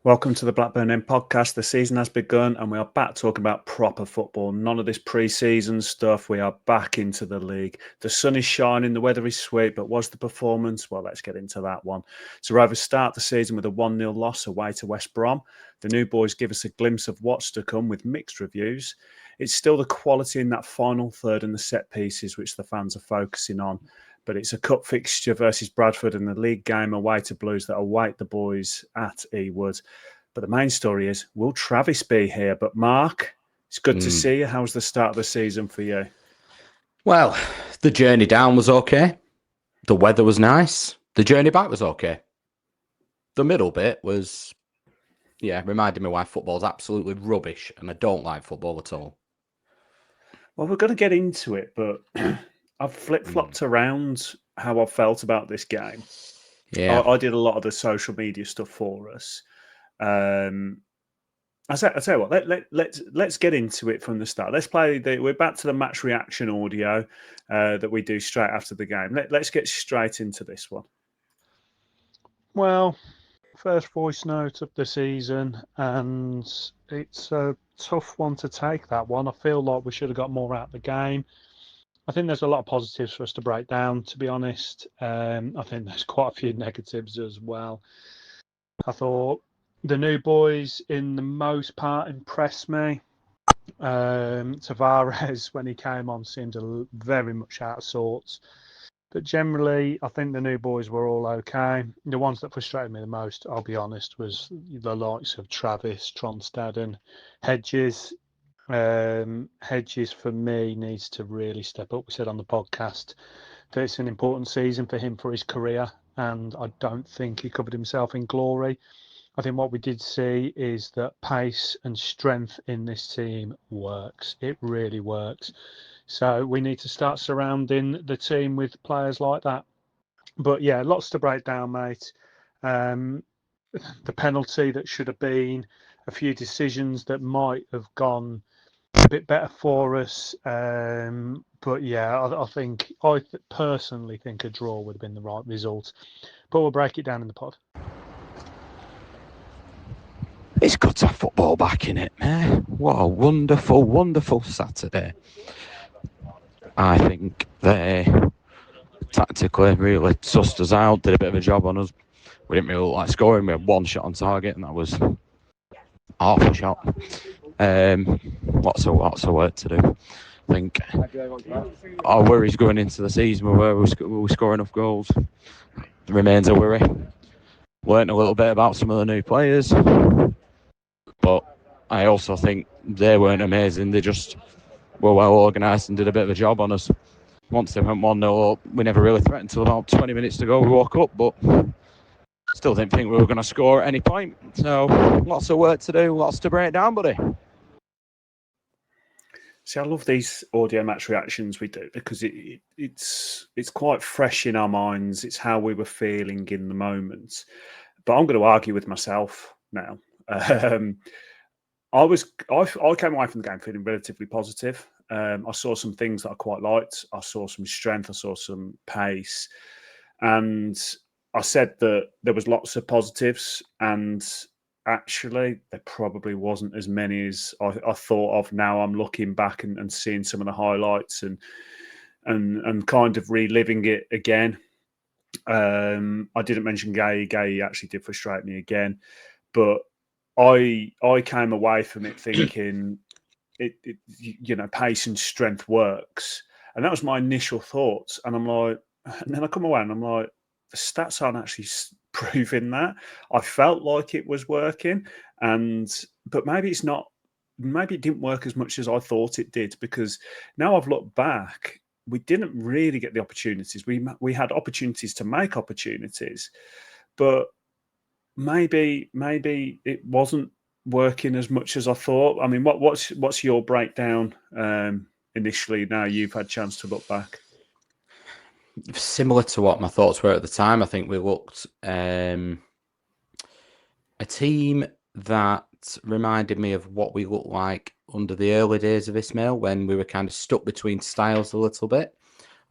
Welcome to the Blackburn End Podcast. The season has begun and we are back talking about proper football. None of this pre-season stuff. We are back into the league. The sun is shining, the weather is sweet, but was the performance? Well, let's get into that one. So Rovers start the season with a 1-0 loss away to West Brom. The new boys give us a glimpse of what's to come with mixed reviews. It's still the quality in that final third and the set pieces which the fans are focusing on. But it's a cup fixture versus Bradford and the league game away to Blues that await the boys at Ewood. But the main story is, will Travis be here? But Mark, it's good to see you. How's the start of the season for you? Well, the journey down was okay. The weather was nice. The journey back was okay. The middle bit was, reminding me why football's absolutely rubbish and I don't like football at all. Well, we're going to get into it, but I've flip-flopped around how I felt about this game. Yeah. I did a lot of the social media stuff for us. I tell you what, let's get into it from the start. Let's play we're back to the match reaction audio that we do straight after the game. Let's get straight into this one. Well, first voice note of the season, and it's a tough one to take, that one. I feel like we should have got more out of the game. I think there's a lot of positives for us to break down, to be honest. I think there's quite a few negatives as well. I thought the new boys, in the most part, impressed me. Tavares, when he came on, seemed very much out of sorts. But generally, I think the new boys were all okay. The ones that frustrated me the most, I'll be honest, was the likes of Travis, Tronstad and Hedges. Hedges, for me, needs to really step up. We said on the podcast that it's an important season for him for his career, and I don't think he covered himself in glory. I think what we did see is that pace and strength in this team works. It really works. So we need to start surrounding the team with players like that. But yeah, lots to break down, mate. The penalty that should have been, a few decisions that might have gone a bit better for us. But yeah, I personally think a draw would have been the right result. But we'll break it down in the pod. It's good to have football back in it, man. What a wonderful, wonderful Saturday. I think they tactically really sussed us out, did a bit of a job on us. We didn't really look like scoring. We had one shot on target, and that was half a shot. Lots of work to do. I think our worries going into the season were will we score enough goals? Remains a worry. Learned a little bit about some of the new players, but I also think they weren't amazing. They just were well organised and did a bit of a job on us. Once they went 1-0 up, we never really threatened until about 20 minutes to go. We woke up, but still didn't think we were going to score at any point. So lots of work to do, lots to break down, buddy. See, I love these audio match reactions we do because it's quite fresh in our minds. It's how we were feeling in the moment. But I'm going to argue with myself now. I came away from the game feeling relatively positive. I saw some things that I quite liked. I saw some strength. I saw some pace. And I said that there was lots of positives, and actually there probably wasn't as many as I thought of. Now I'm looking back and seeing some of the highlights and kind of reliving it again. I didn't mention Gay. Gay actually did frustrate me again, but I came away from it thinking it pace and strength works, and that was my initial thoughts. And I'm like, and then I come away and I'm like, the stats aren't actually proving that. I felt like it was working, but maybe it's not. Maybe it didn't work as much as I thought it did, because now I've looked back, we didn't really get the opportunities. We had opportunities to make opportunities, but maybe it wasn't working as much as I thought. I mean, what's your breakdown initially? Now you've had a chance to look back. Similar to what my thoughts were at the time. I think we looked a team that reminded me of what we looked like under the early days of Ismaël, when we were kind of stuck between styles a little bit.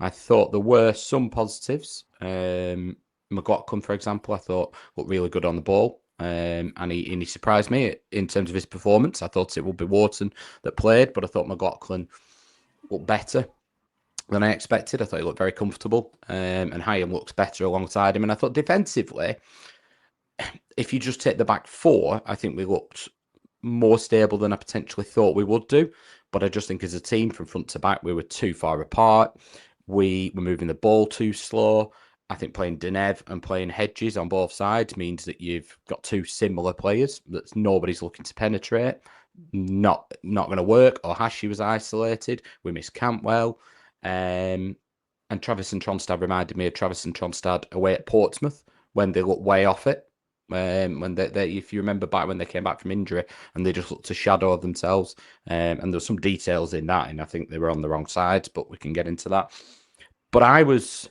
I thought there were some positives. McLaughlin, for example, I thought looked really good on the ball. And he surprised me in terms of his performance. I thought it would be Wharton that played, but I thought McLaughlin looked better than I expected. I thought he looked very comfortable, and Hyam looks better alongside him. And I thought defensively, if you just take the back four, I think we looked more stable than I potentially thought we would do. But I just think as a team from front to back, we were too far apart. We were moving the ball too slow. I think playing Denev and playing Hedges on both sides means that you've got two similar players that nobody's looking to penetrate. Not going to work. Or Hashi was isolated. We missed Cantwell. And Travis and Tronstad reminded me of Travis and Tronstad away at Portsmouth when they looked way off it. When they, if you remember back when they came back from injury and they just looked to shadow themselves. And there's some details in that, and I think they were on the wrong sides, but we can get into that. But I was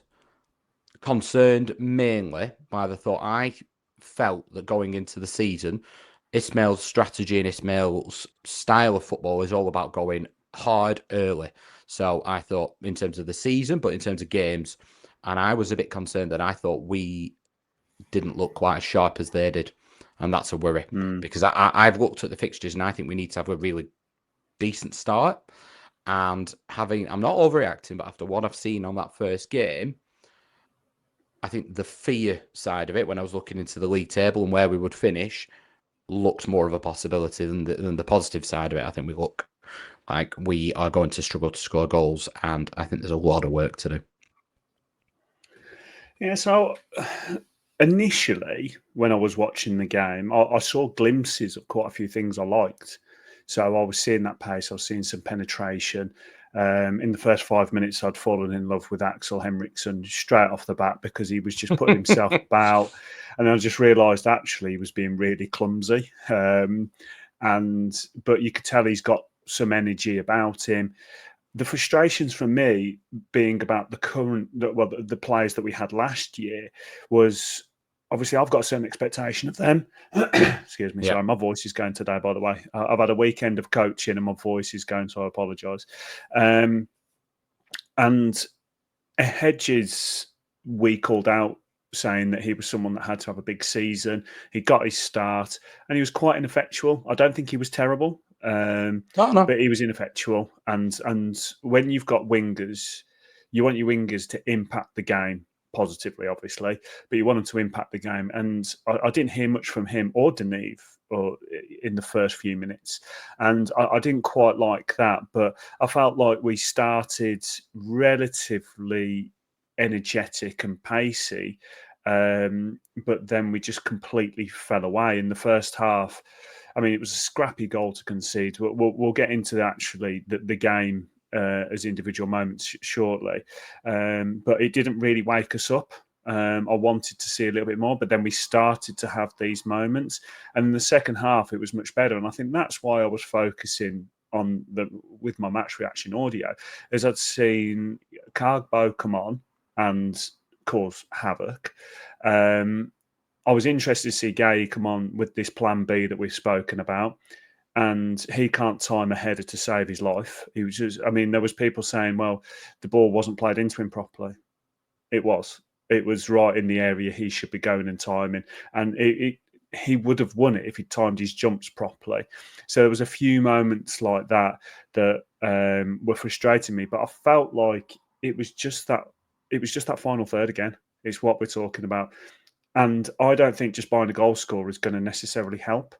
concerned mainly by the thought. I felt that going into the season, Ismail's strategy and Ismail's style of football is all about going hard early. So I thought in terms of the season, but in terms of games, and I was a bit concerned that I thought we didn't look quite as sharp as they did. And that's a worry because I've looked at the fixtures and I think we need to have a really decent start. And I'm not overreacting, but after what I've seen on that first game, I think the fear side of it, when I was looking into the league table and where we would finish, looked more of a possibility than the positive side of it. I think we look like we are going to struggle to score goals, and I think there's a lot of work to do. Yeah, so initially, when I was watching the game, I saw glimpses of quite a few things I liked. So I was seeing that pace, I was seeing some penetration. In the first 5 minutes, I'd fallen in love with Axel Henriksen straight off the bat because he was just putting himself about. And I just realised actually he was being really clumsy. But you could tell he's got some energy about him. The frustrations for me being about the players that we had last year was obviously I've got a certain expectation of them. Excuse me, sorry, my voice is going today, by the way. I've had a weekend of coaching and my voice is going, so I apologise. And Hedges, we called out saying that he was someone that had to have a big season. He got his start and he was quite ineffectual. I don't think he was terrible. But he was ineffectual. And when you've got wingers, you want your wingers to impact the game positively, obviously, but you want them to impact the game. And I didn't hear much from him or Deneve in the first few minutes. And I didn't quite like that, but I felt like we started relatively energetic and pacey, but then we just completely fell away in the first half. I mean, it was a scrappy goal to concede. We'll get into actually the game as individual moments shortly, but it didn't really wake us up. I wanted to see a little bit more, but then we started to have these moments, and in the second half it was much better. And I think that's why I was focusing on with my match reaction audio, as I'd seen Carabao come on and cause havoc. I was interested to see Gay come on with this plan B that we've spoken about, and he can't time a header to save his life. He was just, I mean, there was people saying, well, the ball wasn't played into him properly. It was right in the area he should be going and timing, and he would have won it if he timed his jumps properly. So there was a few moments like that were frustrating me, but I felt like it was just that final third again. It's what we're talking about. And I don't think just buying a goal scorer is going to necessarily help,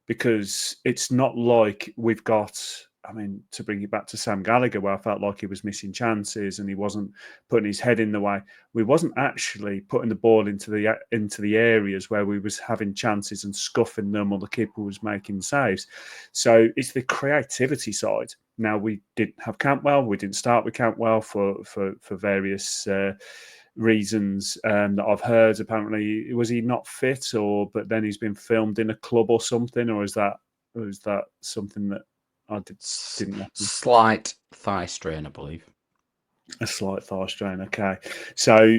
because it's not like we've got, I mean, to bring it back to Sam Gallagher, where I felt like he was missing chances and he wasn't putting his head in the way. We wasn't actually putting the ball into the areas where we was having chances and scuffing them, or the keeper was making saves. So it's the creativity side. Now, we didn't have Cantwell. We didn't start with Cantwell for various reasons that I've heard. Apparently, was he not fit, but then he's been filmed in a club or something, or is that something that I didn't know? Slight thigh strain, I believe. A slight thigh strain. Okay, so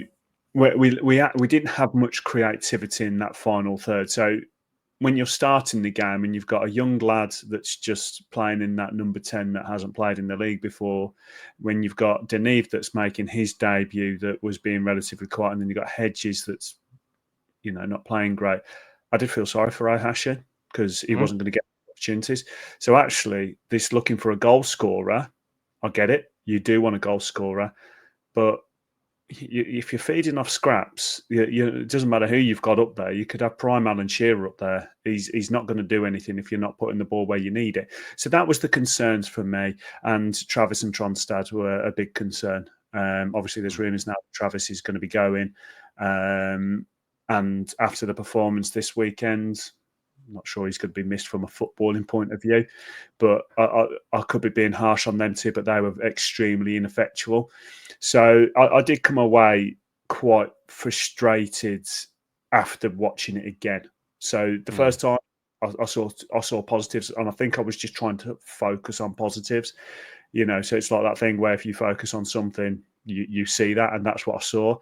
we didn't have much creativity in that final third. So when you're starting the game and you've got a young lad that's just playing in that number 10 that hasn't played in the league before, when you've got Deneve that's making his debut that was being relatively quiet, and then you've got Hedges that's, not playing great. I did feel sorry for Hitchen because he wasn't going to get opportunities. So actually, this looking for a goal scorer, I get it. You do want a goal scorer, but if you're feeding off scraps, it doesn't matter who you've got up there. You could have prime Alan Shearer up there. He's not going to do anything if you're not putting the ball where you need it. So that was the concerns for me. And Travis and Tronstad were a big concern. Obviously, there's rumours now that Travis is going to be going. And after the performance this weekend, I'm not sure he's going to be missed from a footballing point of view, but I could be being harsh on them too, but they were extremely ineffectual. So I did come away quite frustrated after watching it again. So the first time I saw positives, and I think I was just trying to focus on positives, so it's like that thing where if you focus on something, you see that, and that's what I saw.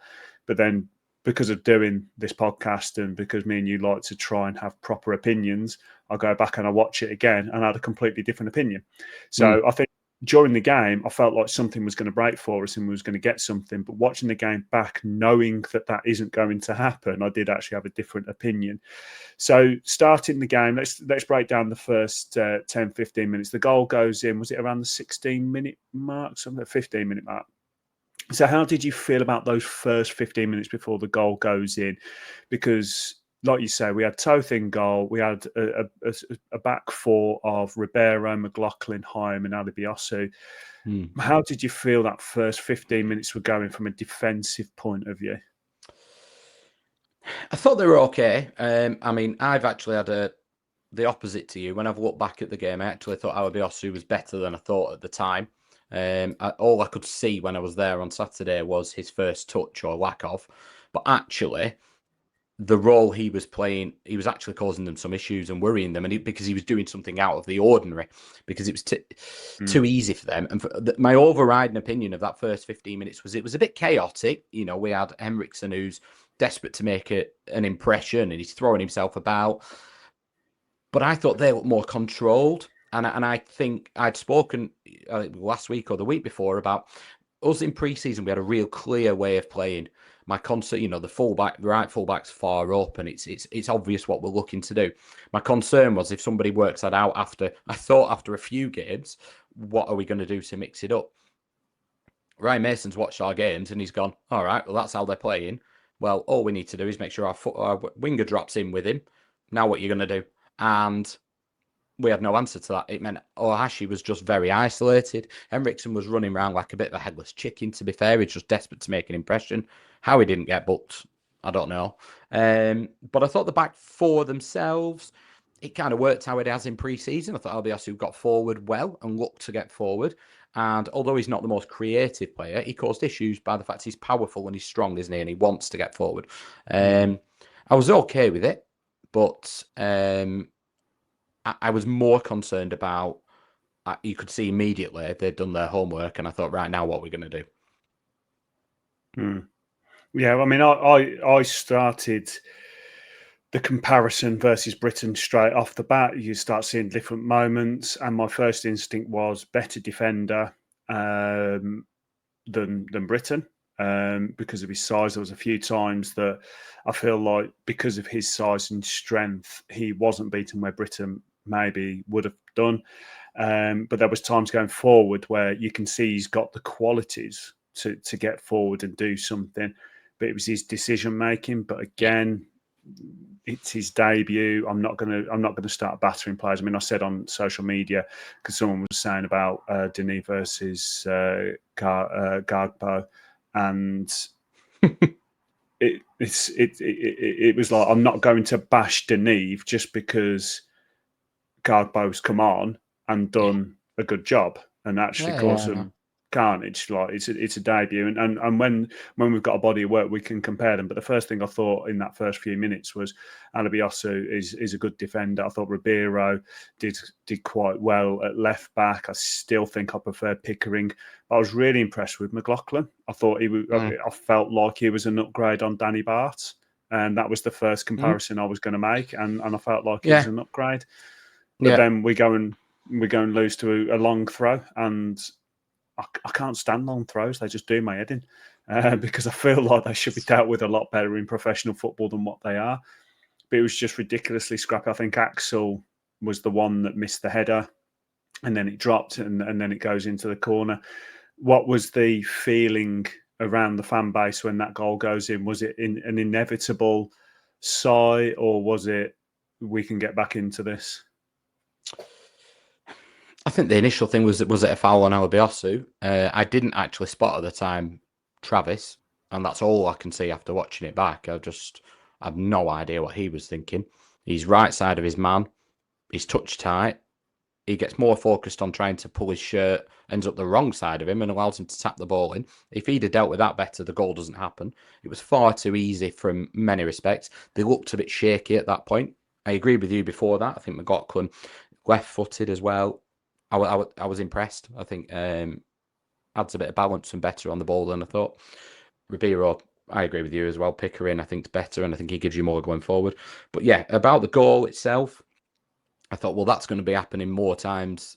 But then because of doing this podcast and because me and you like to try and have proper opinions, I go back and I watch it again and I had a completely different opinion. So I think during the game, I felt like something was going to break for us and we was going to get something. But watching the game back, knowing that isn't going to happen, I did actually have a different opinion. So starting the game, let's break down the first 10, 15 minutes. The goal goes in, was it around the 16-minute mark, something, 15-minute mark? So how did you feel about those first 15 minutes before the goal goes in? Because, like you say, we had Toth in goal. We had a back four of Ribeiro, McLaughlin, Hyam and Alibiosu. How did you feel that first 15 minutes were going from a defensive point of view? I thought they were okay. I mean, I've actually had the opposite to you. When I've looked back at the game, I actually thought Alibiosu was better than I thought at the time. All I could see when I was there on Saturday was his first touch or lack of. But actually, the role he was playing, he was actually causing them some issues and worrying them, and because he was doing something out of the ordinary, because it was too easy for them. And my overriding opinion of that first 15 minutes was it was a bit chaotic. We had Henriksen who's desperate to make an impression, and he's throwing himself about. But I thought they looked more controlled. And I think I'd spoken last week or the week before about us in pre-season. We had a real clear way of playing. My concern, the right fullback's far up, and it's obvious what we're looking to do. My concern was if somebody works that out after a few games, what are we going to do to mix it up? Ryan Mason's watched our games and he's gone, all right, well, that's how they're playing. Well, all we need to do is make sure our winger drops in with him. Now what you're going to do? And we had no answer to that. It meant Ohashi was just very isolated. Henriksen was running around like a bit of a headless chicken, to be fair. He's just desperate to make an impression. How he didn't get booked, I don't know. But I thought the back four themselves, it kind of worked how it has in pre-season. I thought Albiasu got forward well and looked to get forward. And although he's not the most creative player, he caused issues by the fact he's powerful and he's strong, isn't he? And he wants to get forward. I was okay with it, but I was more concerned about, you could see immediately they'd done their homework, and I thought, right, now what are we going to do? Yeah, I mean, I started the comparison versus Britain straight off the bat. You start seeing different moments, and my first instinct was better defender than Britain because of his size. There was a few times that I feel like because of his size and strength, he wasn't beaten where Britain maybe would have done. But there was times going forward where you can see he's got the qualities to get forward and do something, but it was his decision making. But again, it's his debut. I'm not gonna start battering players. I mean, I said on social media because someone was saying about Denis versus Gagbo, and it was like, I'm not going to bash Denis just because Gagbo's come on and done a good job and actually caused some carnage. Like it's a debut, and when we've got a body of work, we can compare them. But the first thing I thought in that first few minutes was Alibiosu is a good defender. I thought Ribeiro did quite well at left back. I still think I preferred Pickering, but I was really impressed with McLaughlin. I thought I felt like he was an upgrade on Danny Bart, and that was the first comparison I was going to make, and I felt like it was an upgrade. But then we go and lose to a long throw, and I can't stand long throws. They just do my head in because I feel like they should be dealt with a lot better in professional football than what they are. but it was just ridiculously scrappy. I think Axel was the one that missed the header, and then it dropped, and then it goes into the corner. What was the feeling around the fan base when that goal goes in? Was it an inevitable sigh, or was it we can get back into this? I think the initial thing was it a foul on Alabiosu? I didn't actually spot at the time Travis, and that's all I can see after watching it back. I have no idea what he was thinking. He's right side of his man. He's touch tight. He gets more focused on trying to pull his shirt, ends up the wrong side of him and allows him to tap the ball in. If he'd have dealt with that better, the goal doesn't happen. It was far too easy from many respects. They looked a bit shaky at that point. I agree with you before that. I think McLaughlin left-footed as well. I was impressed. I think adds a bit of balance and better on the ball than I thought. Ribeiro, I agree with you as well. Pickering, I think, is better, and I think he gives you more going forward. But yeah, about the goal itself, I thought, well, that's going to be happening more times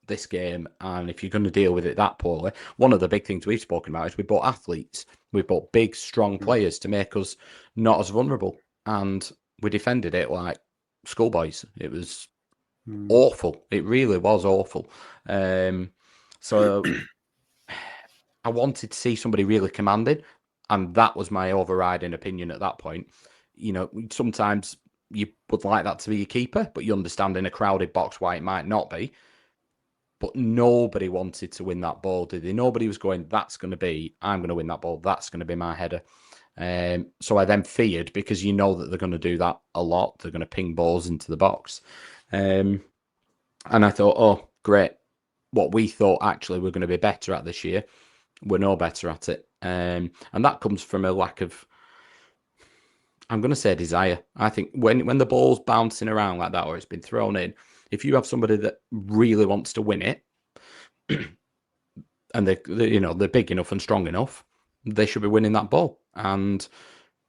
this game. And if you're going to deal with it that poorly, one of the big things we've spoken about is we bought athletes. We bought big, strong players to make us not as vulnerable. And we defended it like schoolboys. It was awful. It really was awful. So I wanted to see somebody really commanding. And that was my overriding opinion at that point. You know, sometimes you would like that to be your keeper, but you understand in a crowded box why it might not be. But nobody wanted to win that ball, did they? Nobody was going, I'm going to win that ball. That's going to be my header. So I then feared, because you know that they're going to do that a lot. They're going to ping balls into the box. And I thought, oh, great. What we thought actually we're going to be better at this year, we're no better at it. And that comes from a lack of, I'm going to say, desire. I think when the ball's bouncing around like that, or it's been thrown in, if you have somebody that really wants to win it, and they're big enough and strong enough, they should be winning that ball. And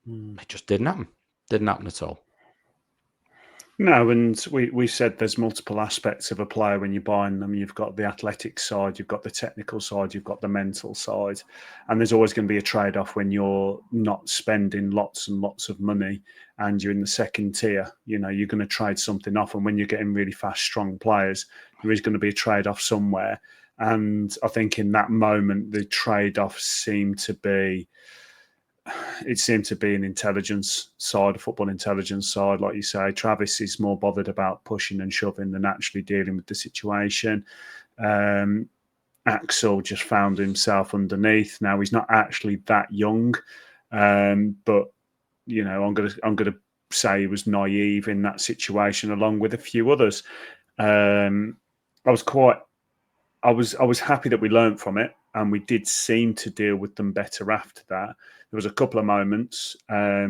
it just didn't happen. Didn't happen at all. No, and we said there's multiple aspects of a player when you're buying them. You've got the athletic side, you've got the technical side, you've got the mental side. And there's always going to be a trade-off when you're not spending lots and lots of money and you're in the second tier. You know, you're going to trade something off. And when you're getting really fast, strong players, there is going to be a trade-off somewhere. And I think in that moment, the trade-off seemed to be an intelligence side, a football intelligence side. Like you say, Travis is more bothered about pushing and shoving than actually dealing with the situation. Axel just found himself underneath. Now, he's not actually that young, but, you know, I'm going to say he was naive in that situation, along with a few others. I was happy that we learned from it, and we did seem to deal with them better after that. There was a couple of moments. I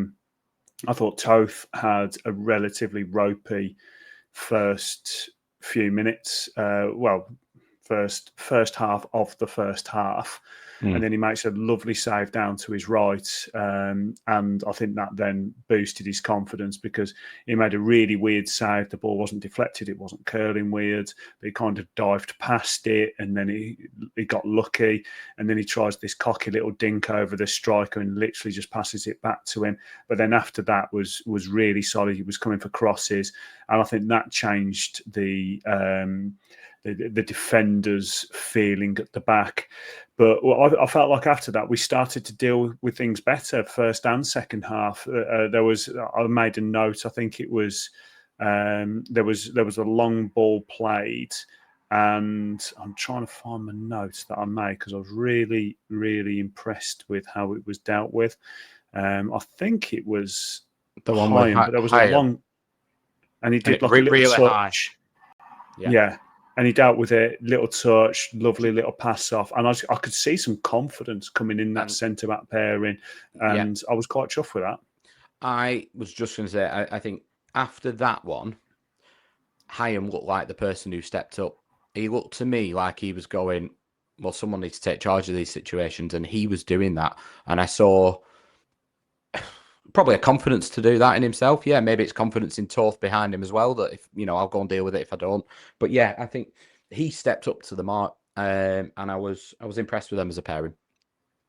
thought Toth had a relatively ropey first few minutes. First half of the first half. And then he makes a lovely save down to his right. And I think that then boosted his confidence, because he made a really weird save. The ball wasn't deflected. It wasn't curling weird. But he kind of dived past it, and then he got lucky. And then he tries this cocky little dink over the striker and literally just passes it back to him. But then after that was really solid. He was coming for crosses. And I think that changed the defenders' feeling at the back. But I felt like after that, we started to deal with things better, first and second half. I made a note, I think it was, there was a long ball played, and I'm trying to find my notes that I made, because I was really, really impressed with how it was dealt with. I think it was the one with but there was a long, and he did like a little really touch. High. Yeah. And he dealt with it, little touch, lovely little pass off. And I could see some confidence coming in that centre-back pairing. And I was quite chuffed with that. I was just going to say, I think after that one, Hyam looked like the person who stepped up. He looked to me like he was going, well, someone needs to take charge of these situations. And he was doing that. And I saw probably a confidence to do that in himself. Yeah, maybe it's confidence in Toth behind him as well, that if, I'll go and deal with it if I don't. But yeah, I think he stepped up to the mark, and I was impressed with them as a pairing.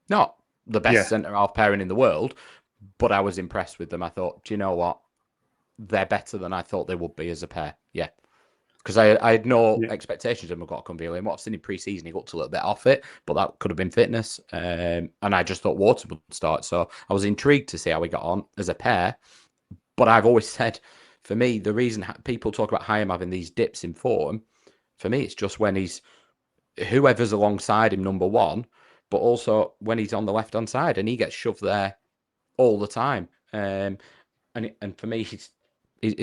Not the best centre-half pairing in the world, but I was impressed with them. I thought, do you know what? they're better than I thought they would be as a pair. Yeah. Because I had no expectations of Maguire. What I've seen in pre-season, he looked a little bit off it, but that could have been fitness. And I just thought Water would start. So I was intrigued to see how we got on as a pair. But I've always said, for me, the reason people talk about Hyam having these dips in form, for me, it's just when he's whoever's alongside him, number one, but also when he's on the left-hand side and he gets shoved there all the time. And for me, he's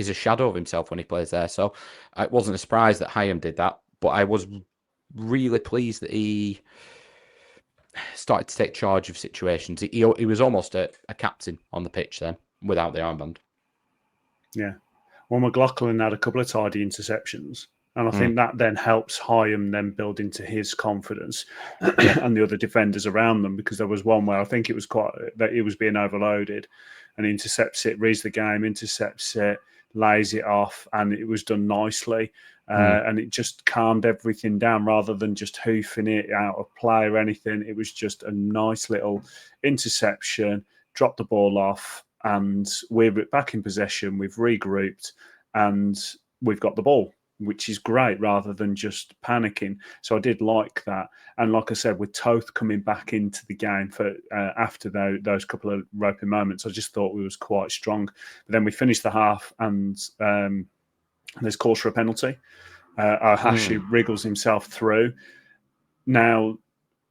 a shadow of himself when he plays there. So it wasn't a surprise that Hyam did that, but I was really pleased that he started to take charge of situations. He was almost a captain on the pitch then, without the armband. Yeah. Well, McLaughlin had a couple of tidy interceptions, and I think that then helps Hyam then build into his confidence and the other defenders around them, because there was one where I think it was that he was being overloaded and intercepts it, reads the game, intercepts it, lays it off, and it was done nicely. And it just calmed everything down rather than just hoofing it out of play or anything. It was just a nice little interception, dropped the ball off, and we're back in possession. We've regrouped and we've got the ball, which is great rather than just panicking. So I did like that. And like I said, with Toth coming back into the game for after those couple of roping moments, I just thought we was quite strong. But then we finished the half and there's calls for a penalty. Hashi wriggles himself through. Now,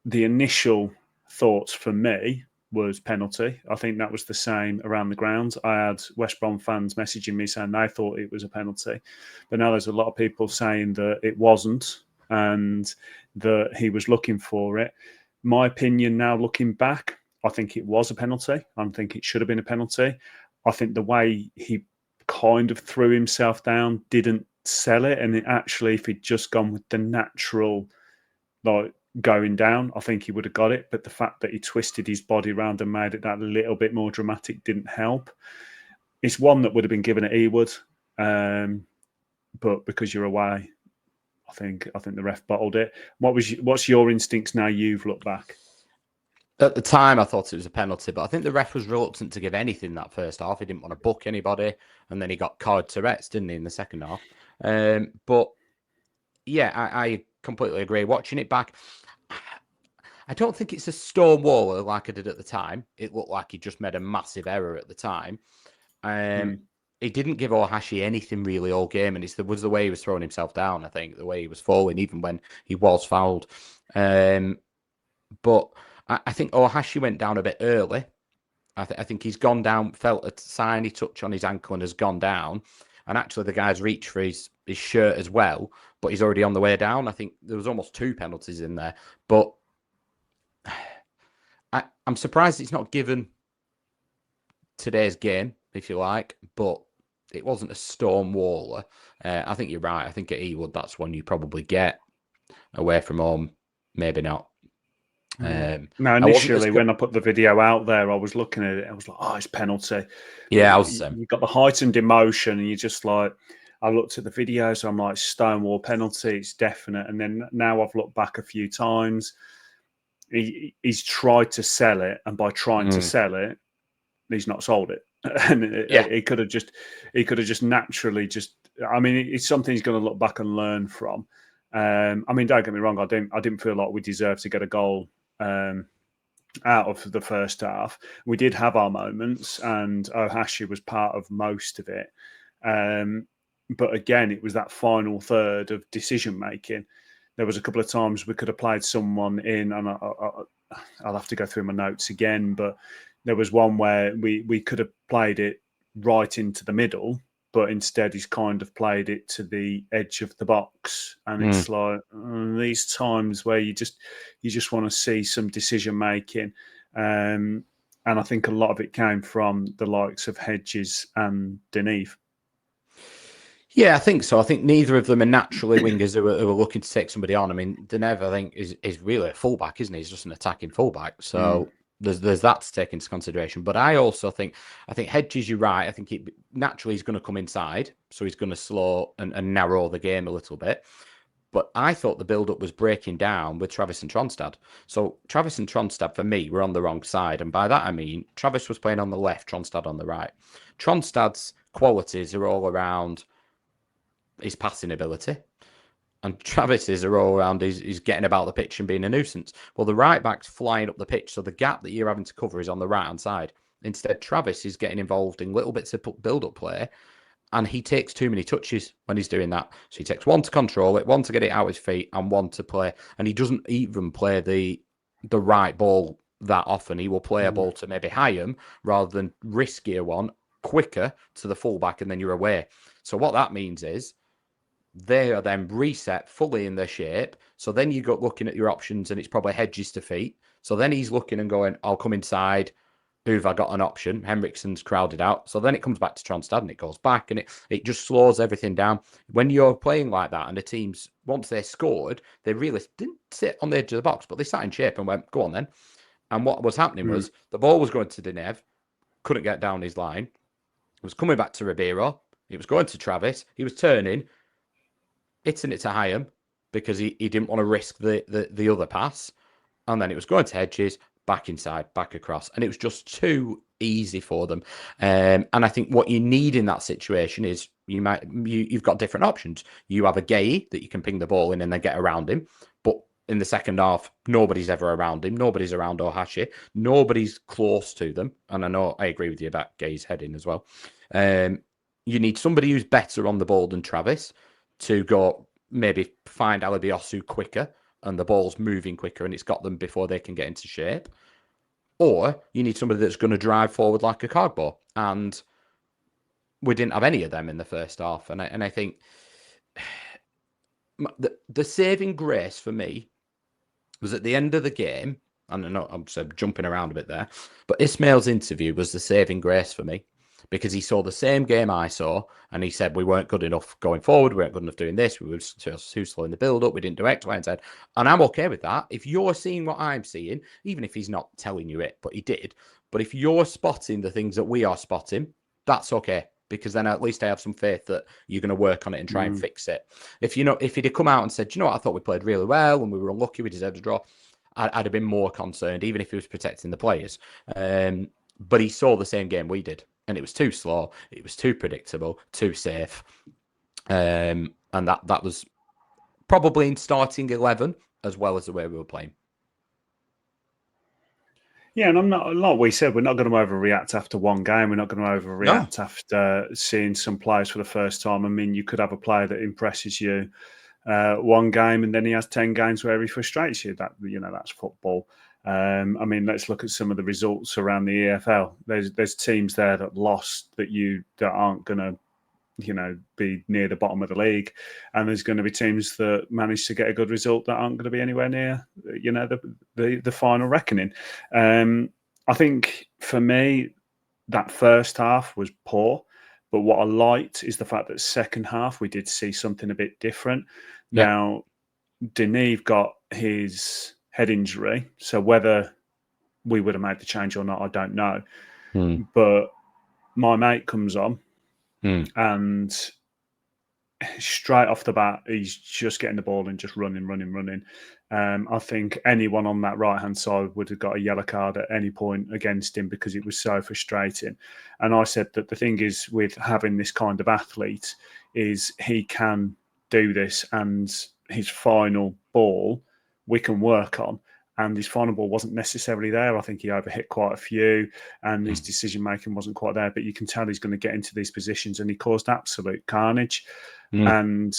the initial thoughts for me was penalty. I think that was the same around the grounds. I had West Brom fans messaging me saying they thought it was a penalty. But now there's a lot of people saying that it wasn't and that he was looking for it. My opinion now, looking back, I think it was a penalty. I think it should have been a penalty. I think the way he kind of threw himself down didn't sell it. And actually, if he'd just gone with the natural, going down, I think he would have got it. But the fact that he twisted his body around and made it that little bit more dramatic didn't help. It's one that would have been given at Ewood, but because you're away, I think the ref bottled it. What's your instincts now you've looked back? At the time, I thought it was a penalty, but I think the ref was reluctant to give anything that first half. He didn't want to book anybody, and then he got card Tourette's, didn't he, in the second half? But yeah, I completely agree. Watching it back, I don't think it's a stonewall like I did at the time. It looked like he just made a massive error at the time. He didn't give Ohashi anything really all game, and it was the way he was throwing himself down, I think, the way he was falling, even when he was fouled. But I think Ohashi went down a bit early. I think he's gone down, felt a tiny touch on his ankle and has gone down. And actually, the guy's reached for his shirt as well, but he's already on the way down. I think there was almost 2 penalties in there. But I'm surprised it's not given today's game, if you like, but it wasn't a stonewall. I think you're right. I think at Ewood, that's one you probably get. Away from home, maybe not. Now, initially, when I put the video out there, I was looking at it. I was like, "Oh, it's penalty." Yeah, I was the same. You got the heightened emotion, and you just like. I looked at the video, so I'm like, "Stonewall penalty, it's definite." And then now I've looked back a few times. He's tried to sell it, and by trying to sell it, he's not sold it. And he could have just naturally just. I mean, it's something he's going to look back and learn from. I mean, don't get me wrong. I didn't feel like we deserved to get a goal out of the first half. We did have our moments, and Ohashi was part of most of it. But again, it was that final third of decision making. There was a couple of times we could have played someone in, and I'll have to go through my notes again. But there was one where we could have played it right into the middle, but instead he's kind of played it to the edge of the box. And it's like these times where you just want to see some decision making. And I think a lot of it came from the likes of Hedges and Deneve. Yeah, I think so. I think neither of them are naturally wingers who are looking to take somebody on. I mean, Deneve, I think, is really a fullback, isn't he? He's just an attacking fullback. So there's that to take into consideration. But I also think Hedges, you're right. I think naturally he's going to come inside, so he's going to slow and narrow the game a little bit. But I thought the build-up was breaking down with Travis and Tronstad. So Travis and Tronstad, for me, were on the wrong side. And by that, I mean, Travis was playing on the left, Tronstad on the right. Tronstad's qualities are all around his passing ability. And Travis's are all around he's getting about the pitch and being a nuisance. Well, the right back's flying up the pitch, so the gap that you're having to cover is on the right-hand side. Instead, Travis is getting involved in little bits of build-up play, and he takes too many touches when he's doing that. So he takes one to control it, one to get it out his feet, and one to play. And he doesn't even play the right ball that often. He will play a ball to maybe Hyam rather than riskier one, quicker to the fullback, and then you're away. So what that means is they are then reset fully in their shape. So then you got looking at your options, and it's probably Hedges to feet. So then he's looking and going, I'll come inside. Who've I got an option? Henriksen's crowded out. So then it comes back to Tronstad and it goes back, and it just slows everything down. When you're playing like that and the teams, once they scored, they really didn't sit on the edge of the box, but they sat in shape and went, go on then. And what was happening was the ball was going to Dinev, couldn't get down his line. It was coming back to Ribeiro. It was going to Travis. He was turning, hitting it to Hyam because he didn't want to risk the other pass. And then it was going to Hedges, back inside, back across. And it was just too easy for them. And I think what you need in that situation is you've got different options. You have a Gay that you can ping the ball in and then get around him. But in the second half, nobody's ever around him. Nobody's around Ohashi. Nobody's close to them. And I agree with you about Gay's heading as well. You need somebody who's better on the ball than Travis to go maybe find Alabiosu quicker, and the ball's moving quicker and it's got them before they can get into shape. Or you need somebody that's going to drive forward like a cardboard. And we didn't have any of them in the first half. And I think the saving grace for me was at the end of the game. And I know I'm jumping around a bit there, but Ismail's interview was the saving grace for me, because he saw the same game I saw, and he said we weren't good enough going forward, we weren't good enough doing this, we were too slow in the build-up, we didn't do X, Y, and Z. And I'm okay with that. If you're seeing what I'm seeing, even if he's not telling you it, but he did, but if you're spotting the things that we are spotting, that's okay, because then at least I have some faith that you're going to work on it and try and fix it. If he'd have come out and said, you know what, I thought we played really well and we were unlucky, we deserved a draw, I'd have been more concerned, even if he was protecting the players. But he saw the same game we did. And it was too slow. It was too predictable, too safe. And that was probably in starting 11 as well as the way we were playing. Yeah, and I'm not, like we said, we're not going to overreact after one game. We're not going to overreact after seeing some players for the first time. I mean, you could have a player that impresses you one game, and then he has 10 games where he frustrates you. That's football. I mean, let's look at some of the results around the EFL. There's teams there that lost that aren't going to, be near the bottom of the league, and there's going to be teams that manage to get a good result that aren't going to be anywhere near, the final reckoning. I think for me, that first half was poor, but what I liked is the fact that second half we did see something a bit different. Yeah. Now, Deneve got his head injury, so whether we would have made the change or not, I don't know. But my mate comes on, and straight off the bat, he's just getting the ball and just running. I think anyone on that right-hand side would have got a yellow card at any point against him because it was so frustrating. And I said that the thing is with having this kind of athlete is he can do this, and his final ball we can work on. And his final ball wasn't necessarily there. I think he overhit quite a few, and his decision-making wasn't quite there. But you can tell he's going to get into these positions, and he caused absolute carnage. And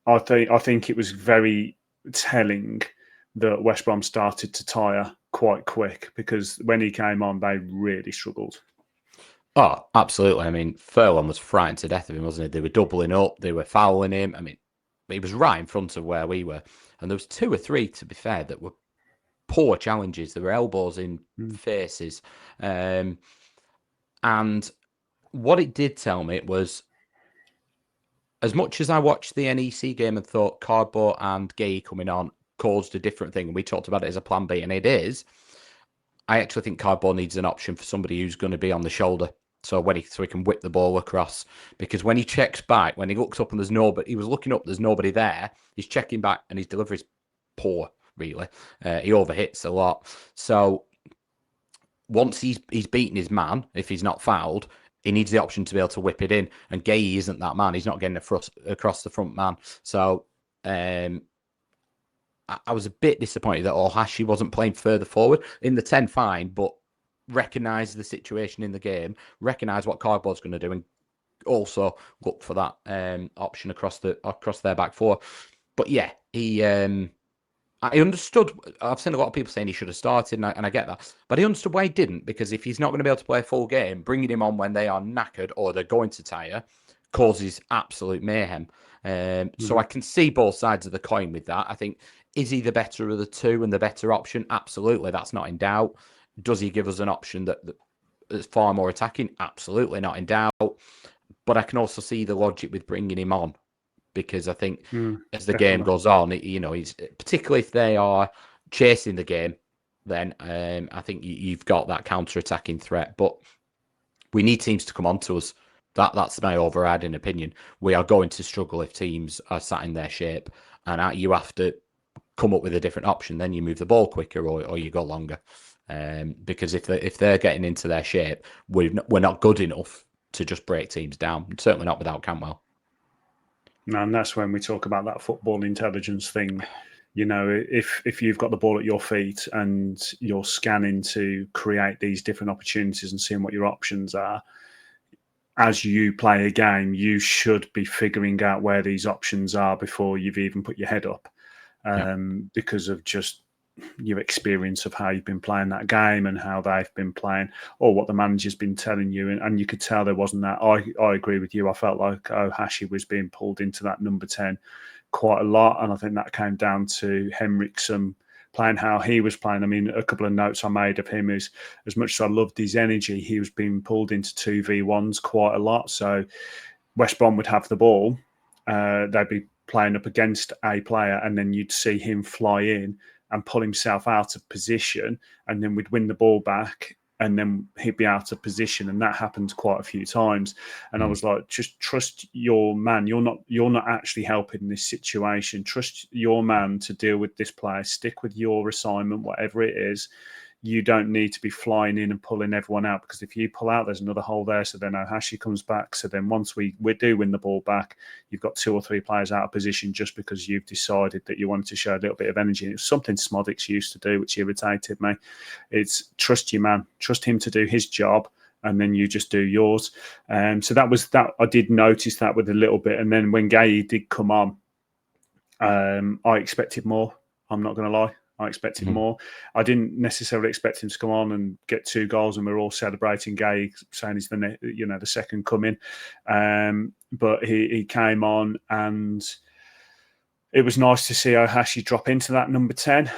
I think it was very telling that West Brom started to tire quite quick, because when he came on, they really struggled. Oh, absolutely. I mean, Furlong was frightened to death of him, wasn't he? They were doubling up. They were fouling him. I mean, he was right in front of where we were. And there was 2 or 3, to be fair, that were poor challenges. There were elbows in faces. And what it did tell me was, as much as I watched the NEC game and thought Cardboard and Gay coming on caused a different thing, and we talked about it as a plan B, and it is, I actually think Cardboard needs an option for somebody who's going to be on the shoulder. So he can whip the ball across, because when he checks back, when he looks up and there's nobody, he was looking up, there's nobody there. He's checking back and his delivery's poor, really. He overhits a lot. So once he's beaten his man, if he's not fouled, he needs the option to be able to whip it in. And Gay isn't that man. He's not getting across the front man. So I was a bit disappointed that Ohashi wasn't playing further forward. In the 10, fine, but recognise the situation in the game, recognise what Cardboard's going to do, and also look for that option across their back four. But yeah, I understood. I've seen a lot of people saying he should have started, and I get that. But I understood why he didn't, because if he's not going to be able to play a full game, bringing him on when they are knackered or they're going to tire causes absolute mayhem. So I can see both sides of the coin with that. I think, is he the better of the two and the better option? Absolutely, that's not in doubt. Does he give us an option that is far more attacking? Absolutely not in doubt. But I can also see the logic with bringing him on, because I think as the game goes on, he's particularly if they are chasing the game, then I think you've got that counter-attacking threat. But we need teams to come on to us. That's my overriding opinion. We are going to struggle if teams are sat in their shape, and you have to come up with a different option. Then you move the ball quicker, or you go longer. Because if they're getting into their shape, we're not good enough to just break teams down. Certainly not without Cantwell. No, and that's when we talk about that football intelligence thing. If you've got the ball at your feet and you're scanning to create these different opportunities and seeing what your options are, as you play a game, you should be figuring out where these options are before you've even put your head up, because of just your experience of how you've been playing that game and how they've been playing, or what the manager's been telling you. And you could tell there wasn't that. I agree with you. I felt like Ohashi was being pulled into that number 10 quite a lot. And I think that came down to Henriksen playing how he was playing. I mean, a couple of notes I made of him is, as much as I loved his energy, he was being pulled into 2v1s quite a lot. So West Brom would have the ball. They'd be playing up against a player, and then you'd see him fly in and pull himself out of position, and then we'd win the ball back, and then he'd be out of position. And that happened quite a few times. And I was like, just trust your man. You're not actually helping this situation. Trust your man to deal with this player. Stick with your assignment, whatever it is. You don't need to be flying in and pulling everyone out, because if you pull out, there's another hole there. So then Ohashi comes back. So then once we do win the ball back, you've got 2 or 3 players out of position just because you've decided that you wanted to show a little bit of energy. And it was something Smodics used to do, which irritated me. It's trust your man, trust him to do his job, and then you just do yours. So that was that. I did notice that with a little bit. And then when Gay did come on, I expected more. I'm not going to lie. I expected more. I didn't necessarily expect him to come on and get 2 goals, and we're all celebrating Gay, saying he's the second coming. But he came on, and it was nice to see Ohashi drop into that number 10.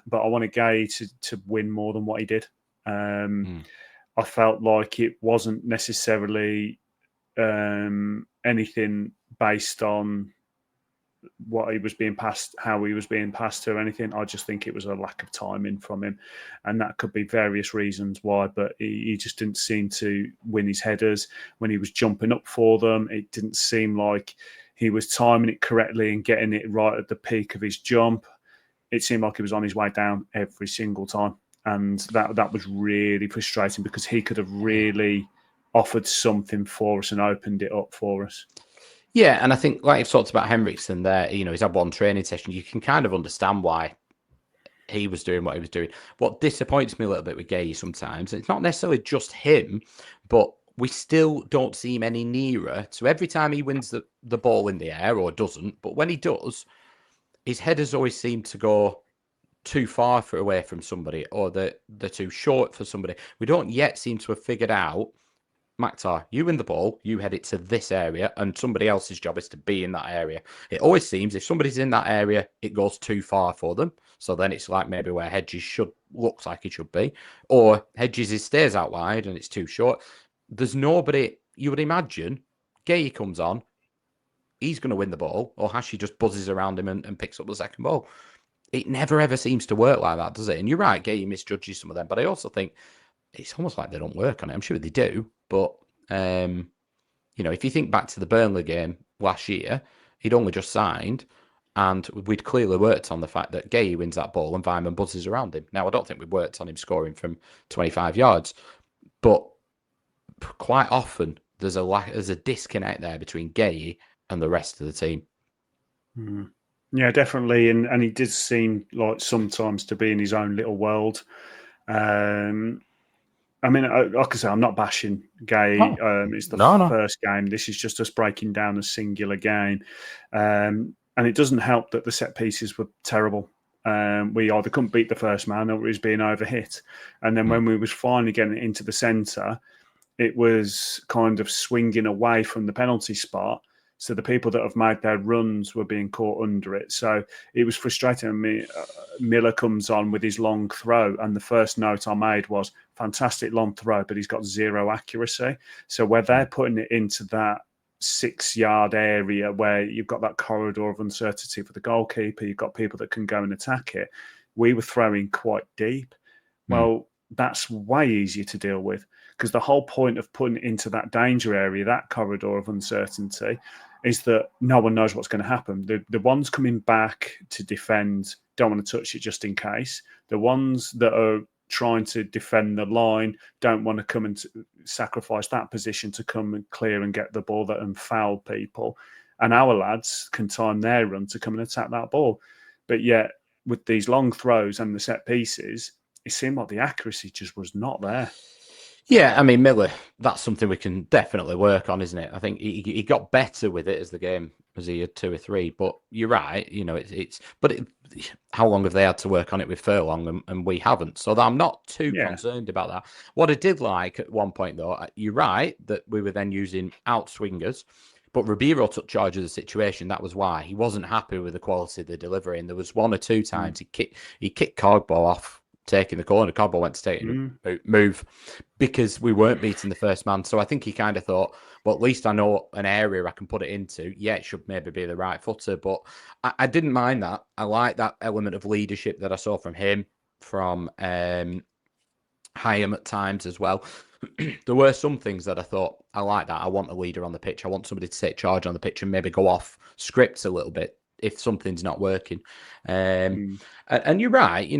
But I wanted Gay to win more than what he did. I felt like it wasn't necessarily anything based on what he was being passed, how he was being passed or anything. I just think it was a lack of timing from him, and that could be various reasons why, but he just didn't seem to win his headers when he was jumping up for them. It didn't seem like he was timing it correctly and getting it right at the peak of his jump. It seemed like he was on his way down every single time, and that was really frustrating, because he could have really offered something for us and opened it up for us. Yeah, and I think, like you've talked about Henriksen there, he's had one training session. You can kind of understand why he was doing what he was doing. What disappoints me a little bit with Gay sometimes, it's not necessarily just him, but we still don't see him any nearer. So every time he wins the ball in the air, or doesn't, but when he does, his headers always seem to go too far away from somebody, or they're too short for somebody. We don't yet seem to have figured out, Maktar, you win the ball, you head it to this area, and somebody else's job is to be in that area. It always seems if somebody's in that area, it goes too far for them. So then it's like maybe where Hedges looks like he should be, or Hedges stays out wide and it's too short. There's nobody, you would imagine, Gay comes on, he's going to win the ball, or Hashi just buzzes around him and picks up the second ball. It never ever seems to work like that, does it? And you're right, Gay misjudges some of them, but I also think it's almost like they don't work on it. I'm sure they do, but if you think back to the Burnley game last year, he'd only just signed, and we'd clearly worked on the fact that Gay wins that ball and Weimann buzzes around him. Now, I don't think we've worked on him scoring from 25 yards, but quite often there's a disconnect there between Gay and the rest of the team. Yeah, definitely. And he did seem like sometimes to be in his own little world. I mean, like I say, I'm not bashing Gay. It's the first game. This is just us breaking down a singular game. And it doesn't help that the set pieces were terrible. We either couldn't beat the first man or it was being overhit. And then when we was finally getting into the centre, it was kind of swinging away from the penalty spot. So the people that have made their runs were being caught under it. So it was frustrating. Miller comes on with his long throw, and the first note I made was fantastic long throw, but he's got zero accuracy. So where they're putting it into that 6-yard area where you've got that corridor of uncertainty for the goalkeeper, you've got people that can go and attack it. We were throwing quite deep. Well, that's way easier to deal with because the whole point of putting it into that danger area, that corridor of uncertainty, is that no one knows what's going to happen. The ones coming back to defend don't want to touch it just in case. The ones that are trying to defend the line don't want to come and sacrifice that position to come and clear and get the ball and foul people. And our lads can time their run to come and attack that ball. But yet, with these long throws and the set pieces, it seemed like the accuracy just was not there. Yeah, I mean, Miller, that's something we can definitely work on, isn't it? I think he got better with it as the game, as he had 2 or 3. But you're right, how long have they had to work on it with Furlong and we haven't? So I'm not too concerned about that. What I did like at one point, though, you're right, that we were then using out swingers. But Ribeiro took charge of the situation. That was why. He wasn't happy with the quality of the delivery. And there was 1 or 2 times he kicked Cogbo off, taking the corner. Cogbo went to take a move because we weren't beating the first man. So I think he kind of thought, well, at least I know an area I can put it into. Yeah, it should maybe be the right footer. But I didn't mind that. I like that element of leadership that I saw from him, from Hyam at times as well. There were some things that I thought, I like that. I want a leader on the pitch. I want somebody to take charge on the pitch and maybe go off scripts a little bit if something's not working. And you're right,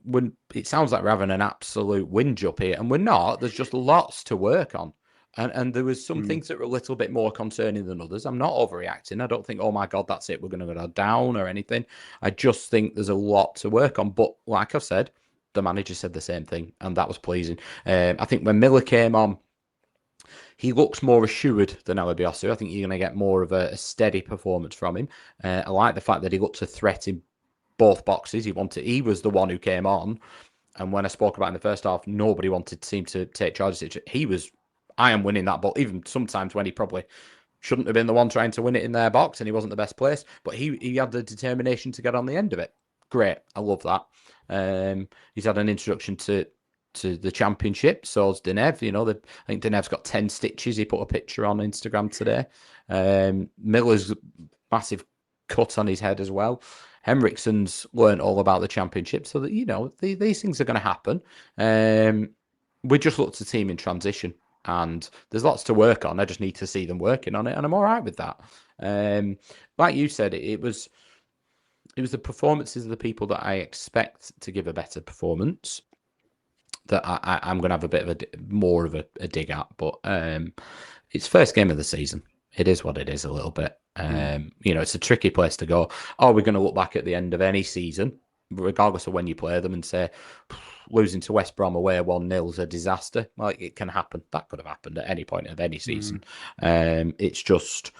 when it sounds like we're having an absolute whinge up here, and we're not. There's just lots to work on. And there was some things that were a little bit more concerning than others. I'm not overreacting. I don't think, oh my God, that's it, we're going to go down or anything. I just think there's a lot to work on. But like I've said, the manager said the same thing, and that was pleasing. I think when Miller came on, he looks more assured than Alabiosu. I think you're going to get more of a steady performance from him. I like the fact that he looks a threat in both boxes. He was the one who came on, and when I spoke about in the first half, nobody seemed to take charge of it. I am winning that ball, even sometimes when he probably shouldn't have been the one trying to win it in their box, and he wasn't the best place, but he had the determination to get on the end of it. Great, I love that. He's had an introduction to the championship. So's Denev. I think Denev's got 10 stitches. He put a picture on Instagram today. Miller's massive cut on his head as well. Henriksen's learned all about the championship, so that these things are going to happen. We just looked at a team in transition, and there's lots to work on. I just need to see them working on it, and I'm all right with that. Like you said, it was the performances of the people that I expect to give a better performance that I'm going to have a bit of more of a dig at. But it's first game of the season. It is what it is a little bit. It's a tricky place to go. Are we going to look back at the end of any season, regardless of when you play them, and say, losing to West Brom away 1-0 is a disaster? Like, it can happen. That could have happened at any point of any season. It's just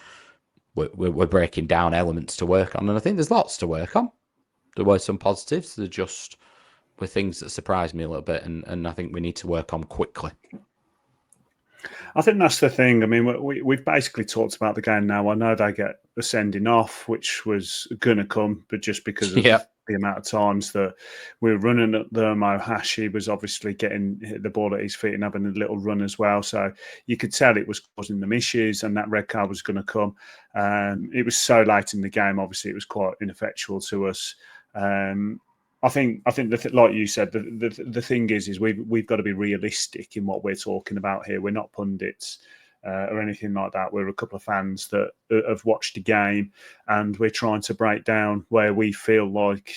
we're breaking down elements to work on, and I think there's lots to work on. There were some positives. There just were things that surprised me a little bit, and I think we need to work on quickly. I think that's the thing. I mean, we've basically talked about the game now. I know they get the sending off, which was going to come, but just because of the amount of times that we were running at them, Ohashi was obviously getting the ball at his feet and having a little run as well. So you could tell it was causing them issues, and that red card was going to come. It was so late in the game. Obviously, it was quite ineffectual to us. I think like you said, the thing is we've got to be realistic in what we're talking about here. We're not pundits or anything like that. We're a couple of fans that have watched the game, and we're trying to break down where we feel like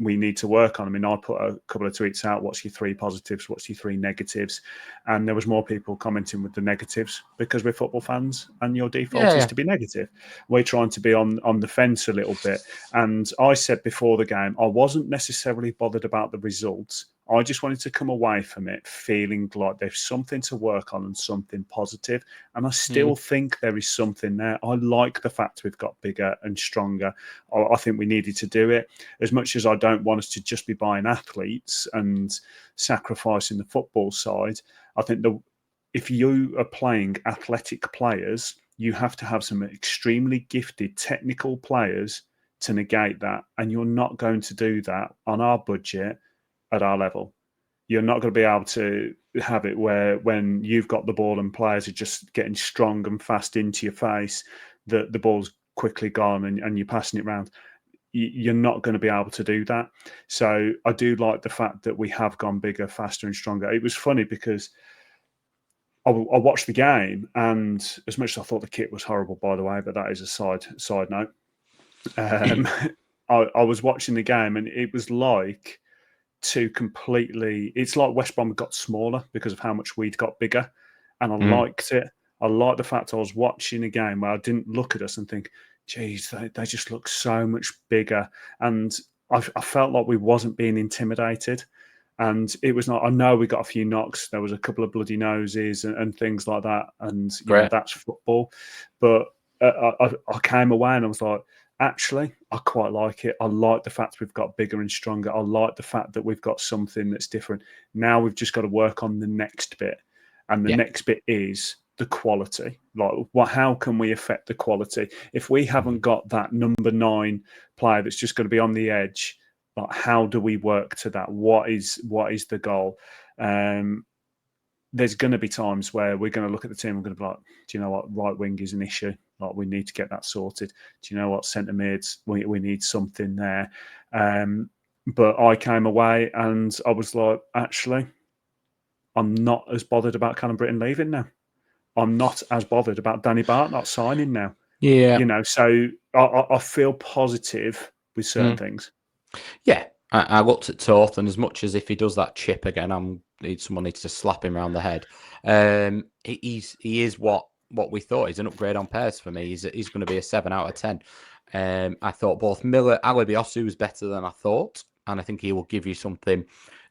we need to work on. I mean, I put a couple of tweets out, what's your 3 positives, what's your 3 negatives? And there was more people commenting with the negatives because we're football fans and your default is to be negative. We're trying to be on the fence a little bit. And I said before the game, I wasn't necessarily bothered about the results. I just wanted to come away from it feeling like there's something to work on and something positive. And I still think there is something there. I like the fact we've got bigger and stronger. I think we needed to do it. As much as I don't want us to just be buying athletes and sacrificing the football side, I think if you are playing athletic players, you have to have some extremely gifted technical players to negate that. And you're not going to do that on our budget at our level. You're not going to be able to have it where when you've got the ball and players are just getting strong and fast into your face, the ball's quickly gone and you're passing it around. You're not going to be able to do that. So I do like the fact that we have gone bigger, faster and stronger. It was funny because I watched the game, and as much as I thought the kit was horrible, by the way, but that is a side note. I was watching the game and it was like it's like West Brom got smaller because of how much we'd got bigger, and I liked it. I liked the fact I was watching a game where I didn't look at us and think, geez, they just look so much bigger, and I felt like we wasn't being intimidated. And it was not. I know we got a few knocks. There was a couple of bloody noses and things like that, and that's football. But I came away and I was like, actually, I quite like it. I like the fact we've got bigger and stronger. I like the fact that we've got something that's different. Now we've just got to work on the next bit. And the next bit is the quality. Like, how can we affect the quality? If we haven't got that number 9 player that's just going to be on the edge, like, how do we work to that? What is the goal? There's going to be times where we're going to look at the team and we're going to be like, do you know what? Right wing is an issue. Like, we need to get that sorted. Do you know what? Centre mids, we need something there. But I came away and I was like, actually, I'm not as bothered about Callum Britton leaving now. I'm not as bothered about Danny Bart not signing now. Yeah. You know, so I feel positive with certain things. Yeah. I looked at Toth, and as much as if he does that chip again, someone needs to slap him around the head. He is what we thought. He's an upgrade on pairs for me. He's going to be a 7 out of 10. I thought both Miller, Alibiosu was better than I thought, and I think he will give you something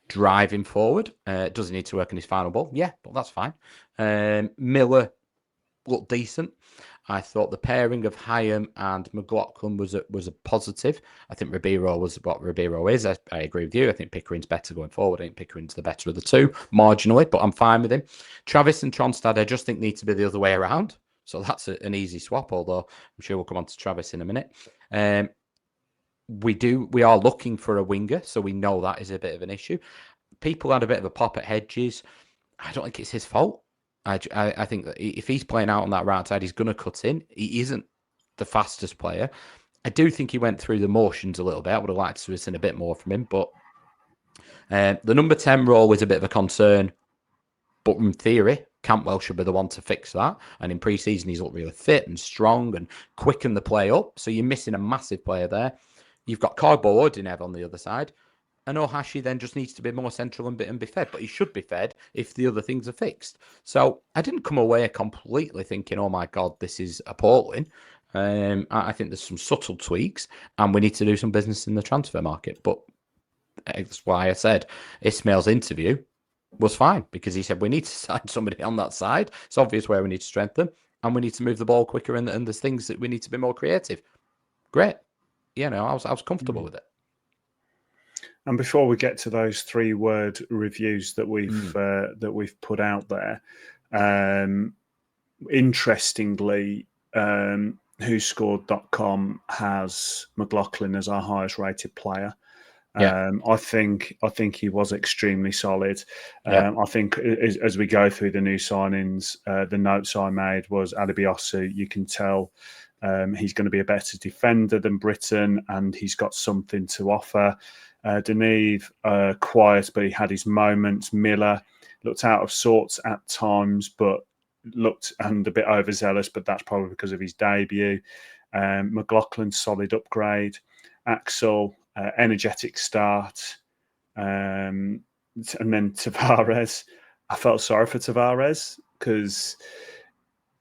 driving forward. Does he need to work on his final ball? Yeah, but that's fine. Miller looked decent. I thought the pairing of Hyam and McLaughlin was a positive. I think Ribeiro was what Ribeiro is. I agree with you. I think Pickering's better going forward. I think Pickering's the better of the two, marginally, but I'm fine with him. Travis and Tronstad, I just think need to be the other way around. So that's an easy swap, although I'm sure we'll come on to Travis in a minute. We are looking for a winger, so we know that is a bit of an issue. People had a bit of a pop at Hedges. I don't think it's his fault. I think that if he's playing out on that right side, he's going to cut in. He isn't the fastest player. I do think he went through the motions a little bit. I would have liked to have seen a bit more from him, but the number 10 role is a bit of a concern. But in theory, Cantwell should be the one to fix that. And in pre-season, he's looked really fit and strong and quicken the play up. So you're missing a massive player there. You've got Carbo Ordinev on the other side. And Ohashi then just needs to be more central and be fed. But he should be fed if the other things are fixed. So I didn't come away completely thinking, oh my God, this is appalling. I think there's some subtle tweaks and we need to do some business in the transfer market. But that's why I said Ismail's interview was fine, because he said we need to sign somebody on that side. It's obvious where we need to strengthen and we need to move the ball quicker and there's things that we need to be more creative. Great. You know, I was comfortable with it. And before we get to those 3-word reviews that we've put out there, interestingly, WhoScored.com has McLaughlin as our highest rated player. Yeah. I think he was extremely solid. I think as we go through the new signings, the notes I made was Alibiosu. You can tell he's going to be a better defender than Britton, and he's got something to offer. Deneve, quiet, but he had his moments. Miller looked out of sorts at times, but looked and a bit overzealous, but that's probably because of his debut. McLaughlin, solid upgrade. Axel, energetic start. And then Tavares, I felt sorry for Tavares because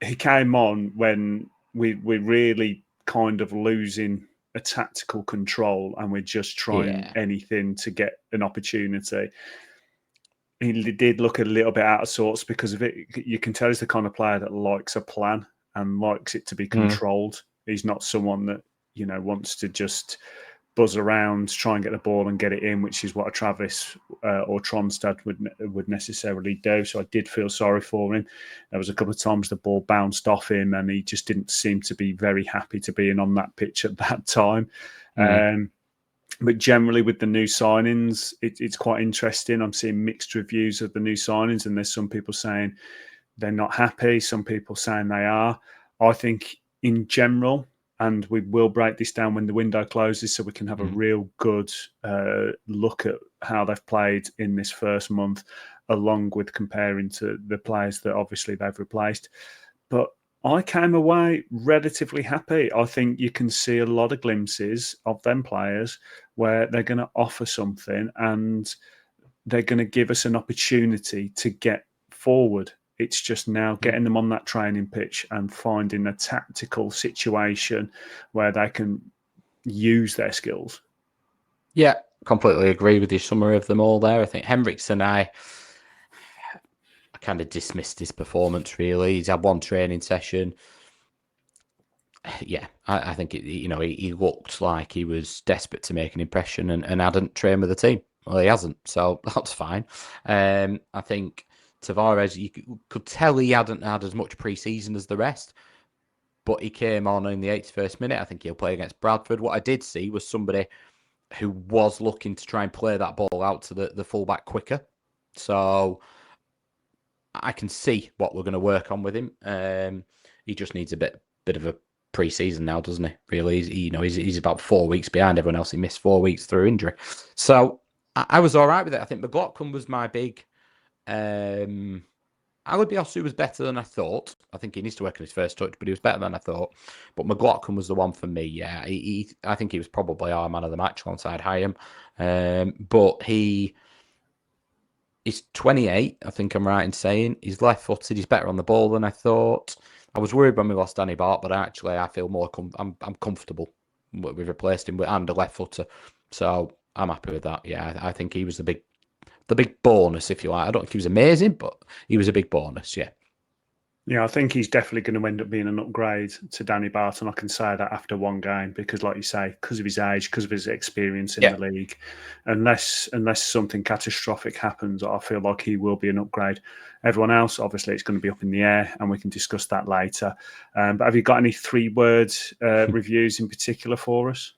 he came on when we're really kind of losing a tactical control and we're just trying anything to get an opportunity. He did look a little bit out of sorts because of it. You can tell he's the kind of player that likes a plan and likes it to be controlled. He's not someone that, wants to just buzz around, try and get the ball and get it in, which is what a Travis or Tronstad would necessarily do. So I did feel sorry for him. There was a couple of times the ball bounced off him and he just didn't seem to be very happy to be in on that pitch at that time. But generally with the new signings, it's quite interesting. I'm seeing mixed reviews of the new signings and there's some people saying they're not happy, some people saying they are. I think in general, and we will break this down when the window closes so we can have a real good look at how they've played in this first month, along with comparing to the players that obviously they've replaced. But I came away relatively happy. I think you can see a lot of glimpses of them players where they're going to offer something and they're going to give us an opportunity to get forward. It's just now getting them on that training pitch and finding a tactical situation where they can use their skills. Yeah, completely agree with your summary of them all there. I think Henriksen, I kind of dismissed his performance, really. He's had one training session. Yeah, I think, he looked like he was desperate to make an impression and hadn't trained with the team. Well, he hasn't, so that's fine. I think Tavares, you could tell he hadn't had as much pre-season as the rest, but he came on in the 81st minute. I think he'll play against Bradford. What I did see was somebody who was looking to try and play that ball out to the fullback quicker. So I can see what we're going to work on with him. He just needs a bit of a pre-season now, doesn't he? Really, he's about 4 weeks behind everyone else. He missed 4 weeks through injury. So I was all right with it. I think McLaughlin was my big... Albion was better than I thought. I think he needs to work on his first touch, but he was better than I thought. But McLaughlin was the one for me. Yeah, I think he was probably our man of the match alongside Hyam. But he's 28. I think I'm right in saying he's left-footed. He's better on the ball than I thought. I was worried when we lost Danny Bart, but actually I feel more. I'm comfortable. We've replaced him with and a left footer, so I'm happy with that. Yeah, I think he was the big bonus, if you like. I don't think he was amazing, but he was a big bonus, yeah. Yeah, I think he's definitely going to end up being an upgrade to Danny Barton. I can say that after one game because, like you say, because of his age, because of his experience in the league, unless something catastrophic happens, I feel like he will be an upgrade. Everyone else, obviously, it's going to be up in the air, and we can discuss that later. But have you got any 3-word reviews in particular for us?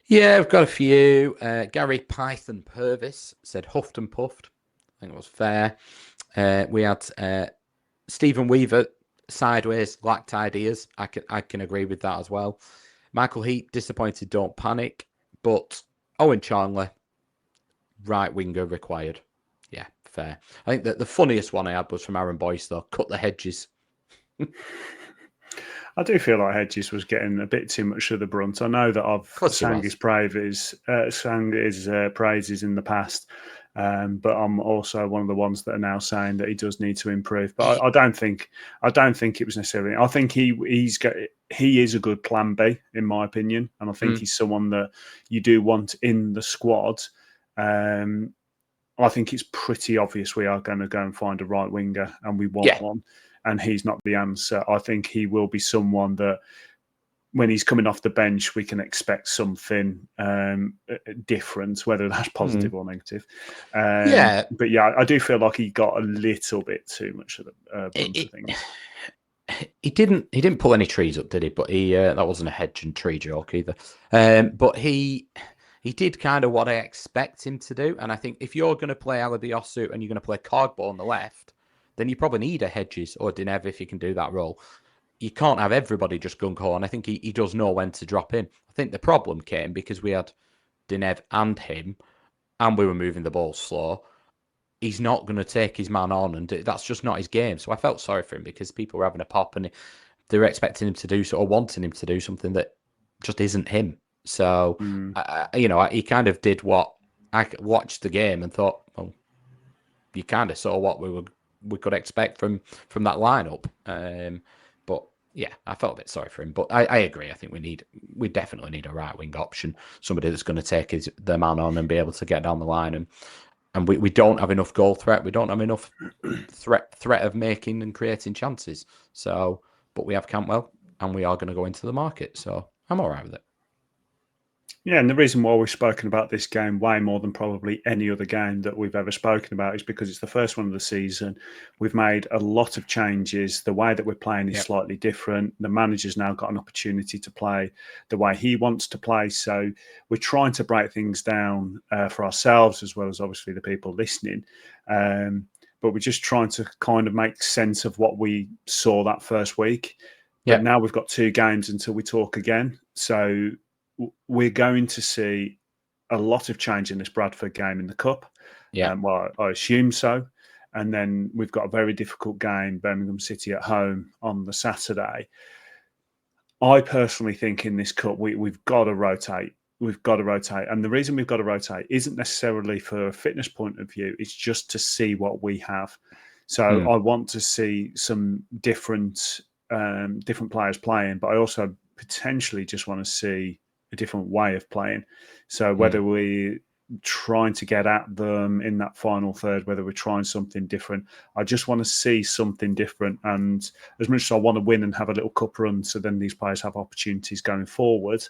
Yeah, I've got a few. Gary Python Purvis said huffed and puffed. I think it was fair. We had Stephen Weaver, sideways, lacked ideas. I can agree with that as well. Michael Heat, disappointed, don't panic. But Owen Charnley, right winger required. Yeah, fair. I think that the funniest one I had was from Aaron Boyce, though. Cut the hedges. I do feel like Hedges was getting a bit too much of the brunt. I know that I've sang his praises in the past, but I'm also one of the ones that are now saying that he does need to improve. But I don't think it was necessarily. I think he is a good plan B in my opinion, and I think he's someone that you do want in the squad. I think it's pretty obvious we are going to go and find a right winger, and we want one. And he's not the answer. I think he will be someone that when he's coming off the bench, we can expect something different, whether that's positive or negative. But yeah, I do feel like he got a little bit too much of the brunt of things. He didn't pull any trees up, did he? But he that wasn't a hedge and tree joke either. But he did kind of what I expect him to do. And I think if you're going to play Alabiosu and you're going to play Cogbo on the left, then you probably need a Hedges or Dinev if you can do that role. You can't have everybody just gung-ho, and I think he does know when to drop in. I think the problem came because we had Dinev and him, and we were moving the ball slow. He's not going to take his man on, and that's just not his game. So I felt sorry for him because people were having a pop, and they were expecting him to do or wanting him to do something that just isn't him. So, he kind of did what I watched the game and thought, well, you kind of saw what we could expect from that lineup. But yeah, I felt a bit sorry for him. But I agree. I think we definitely need a right wing option, somebody that's going to take the man on and be able to get down the line. And we don't have enough goal threat. We don't have enough threat of making and creating chances. So, but we have Cantwell, and we are going to go into the market. So I'm all right with it. Yeah, and the reason why we've spoken about this game way more than probably any other game that we've ever spoken about is because it's the first one of the season. We've made a lot of changes. The way that we're playing is slightly different. The manager's now got an opportunity to play the way he wants to play. So we're trying to break things down for ourselves as well as obviously the people listening. But we're just trying to kind of make sense of what we saw that first week. But now we've got 2 games until we talk again. So we're going to see a lot of change in this Bradford game in the Cup. Well, I assume so. And then we've got a very difficult game, Birmingham City at home on the Saturday. I personally think in this Cup, we've got to rotate. We've got to rotate. And the reason we've got to rotate isn't necessarily for a fitness point of view. It's just to see what we have. So I want to see some different players playing, but I also potentially just want to see a different way of playing. So whether we're trying to get at them in that final third, whether we're trying something different, I just want to see something different. And as much as I want to win and have a little cup run, so then these players have opportunities going forward,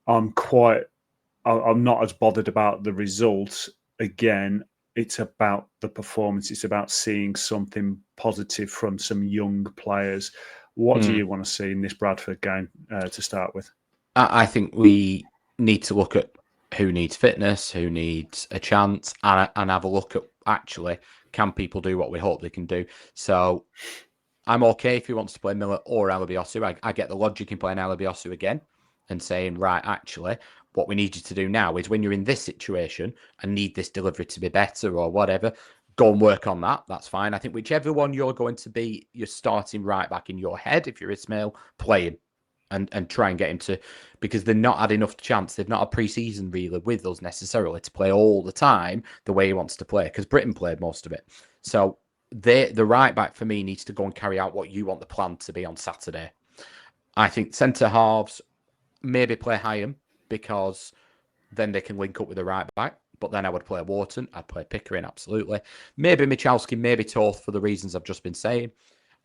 I'm not as bothered about the results. Again, it's about the performance. It's about seeing something positive from some young players. What do you want to see in this Bradford game to start with? I think we need to look at who needs fitness, who needs a chance, and have a look at actually, can people do what we hope they can do? So I'm okay if he wants to play Miller or Alabiosu. I get the logic in playing Alabiosu again and saying, right, actually, what we need you to do now is when you're in this situation and need this delivery to be better or whatever, go and work on that. That's fine. I think whichever one you're going to be, you're starting right back in your head. If you're Ismaël, play him. And try and get him to, because they've not had enough chance. They've not had pre-season really with us necessarily to play all the time the way he wants to play, because Britain played most of it. So the right back for me needs to go and carry out what you want the plan to be on Saturday. I think centre halves maybe play Hyam because then they can link up with the right back. But then I would play Wharton. I'd play Pickering, absolutely. Maybe Michalski, maybe Toth for the reasons I've just been saying.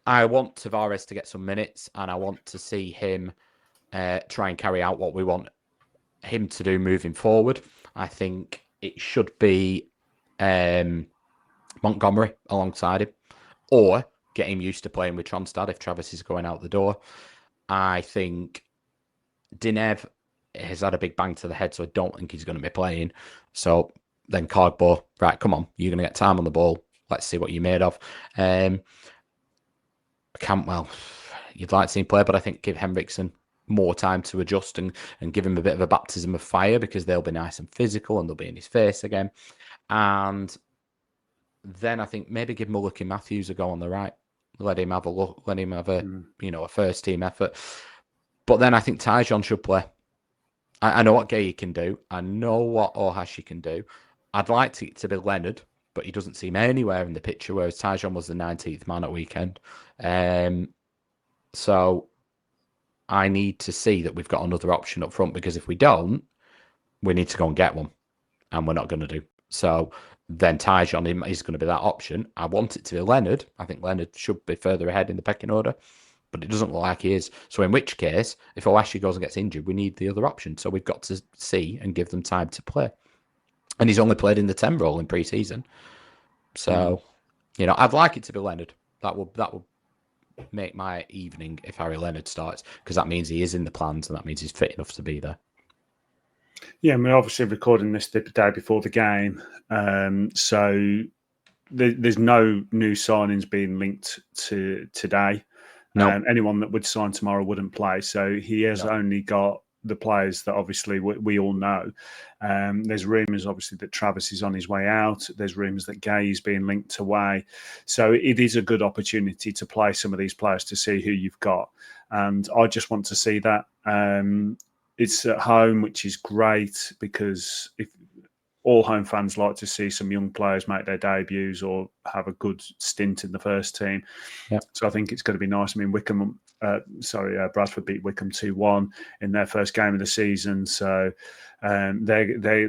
I want Tavares to get some minutes, and I want to see him try and carry out what we want him to do moving forward. I think it should be Montgomery alongside him, or get him used to playing with Tronstad if Travis is going out the door. I think Dinev has had a big bang to the head, so I don't think he's going to be playing. So then Cogbo, right, come on, you're going to get time on the ball. Let's see what you're made of. Cantwell, you'd like to see him play, but I think give Henriksen more time to adjust and give him a bit of a baptism of fire, because they'll be nice and physical and they'll be in his face again. And then I think maybe give Mulligan Matthews a go on the right. Let him have a look. Let him have a first team effort. But then I think Tyjon should play. I know what Gay can do. I know what Ohashi can do. I'd like it to be Leonard, but he doesn't seem anywhere in the picture, whereas Tyjon was the 19th man at weekend. So I need to see that we've got another option up front, because if we don't, we need to go and get one, and we're not going to do. So then Tyjon is going to be that option. I want it to be Leonard. I think Leonard should be further ahead in the pecking order, but it doesn't look like he is. So in which case, if Ohashi goes and gets injured, we need the other option. So we've got to see and give them time to play. And he's only played in the 10 role in pre-season. So, I'd like it to be Leonard. That will make my evening if Harry Leonard starts, because that means he is in the plans and that means he's fit enough to be there. Yeah, we're obviously recording this the day before the game. So there's no new signings being linked to today. No. Anyone that would sign tomorrow wouldn't play. So he has only got the players that obviously we all know. There's rumours, obviously, that Travis is on his way out. There's rumours that Gay is being linked away. So it is a good opportunity to play some of these players to see who you've got. And I just want to see that. it's at home, which is great because if all home fans like to see some young players make their debuts or have a good stint in the first team. Yep. So I think it's going to be nice. I mean, Bradford beat Wickham 2-1 in their first game of the season. So they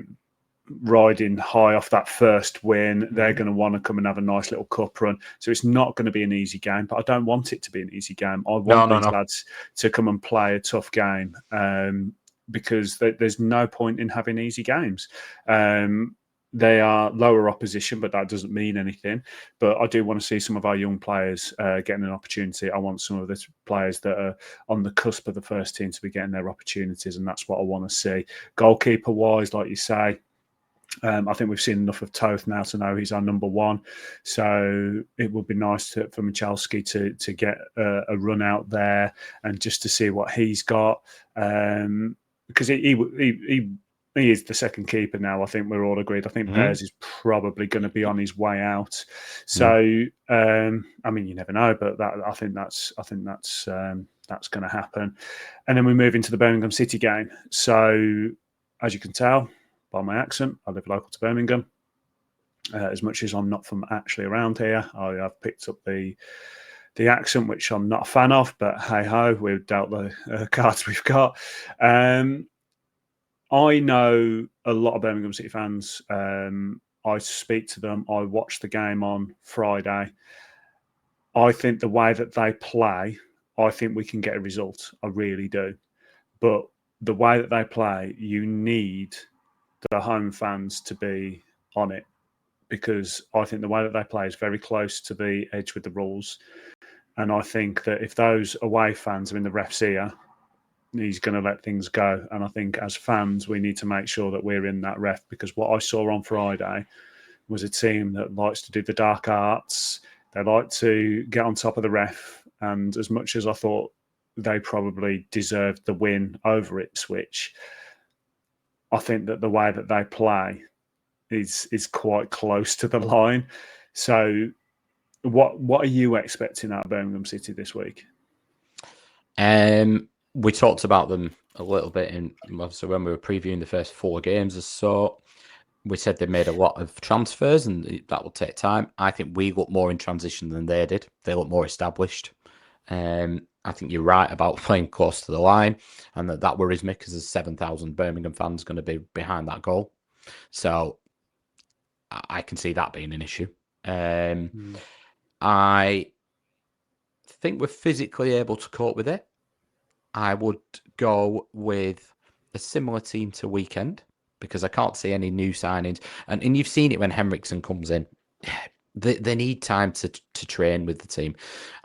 riding high off that first win. They're going to want to come and have a nice little cup run. So it's not going to be an easy game, but I don't want it to be an easy game. I want these lads to come and play a tough game. Because there's no point in having easy games. They are lower opposition, but that doesn't mean anything. But I do want to see some of our young players getting an opportunity. I want some of the players that are on the cusp of the first team to be getting their opportunities, and that's what I want to see. Goalkeeper-wise, like you say, I think we've seen enough of Toth now to know he's our number one. So it would be nice for Michalski to get a run out there and just to see what he's got. Because he is the second keeper now. I think we're all agreed. I think Pears is probably going to be on his way out. So I mean, you never know, but I think that's going to happen. And then we move into the Birmingham City game. So as you can tell by my accent, I live local to Birmingham. As much as I'm not from actually around here, I have picked up the accent, which I'm not a fan of, but hey ho, we've dealt the cards we've got. I know a lot of Birmingham City fans. I speak to them. I watched the game on Friday. I think the way that they play, I think we can get a result. I really do. But the way that they play, you need the home fans to be on it, because I think the way that they play is very close to the edge with the rules. And I think that if those away fans are in the ref's ear, he's going to let things go. And I think as fans, we need to make sure that we're in that ref, because what I saw on Friday was a team that likes to do the dark arts. They like to get on top of the ref. And as much as I thought they probably deserved the win over Ipswich, I think that the way that they play is quite close to the line. So what are you expecting out of Birmingham City this week? We talked about them a little bit so when we were previewing the first 4 games or so. We said they made a lot of transfers and that will take time. I think we look more in transition than they did. They look more established. I think you're right about playing close to the line, and that worries me because there's 7,000 Birmingham fans going to be behind that goal. So I can see that being an issue. I think we're physically able to cope with it. I would go with a similar team to weekend because I can't see any new signings. And you've seen it when Henriksen comes in. They need time to train with the team.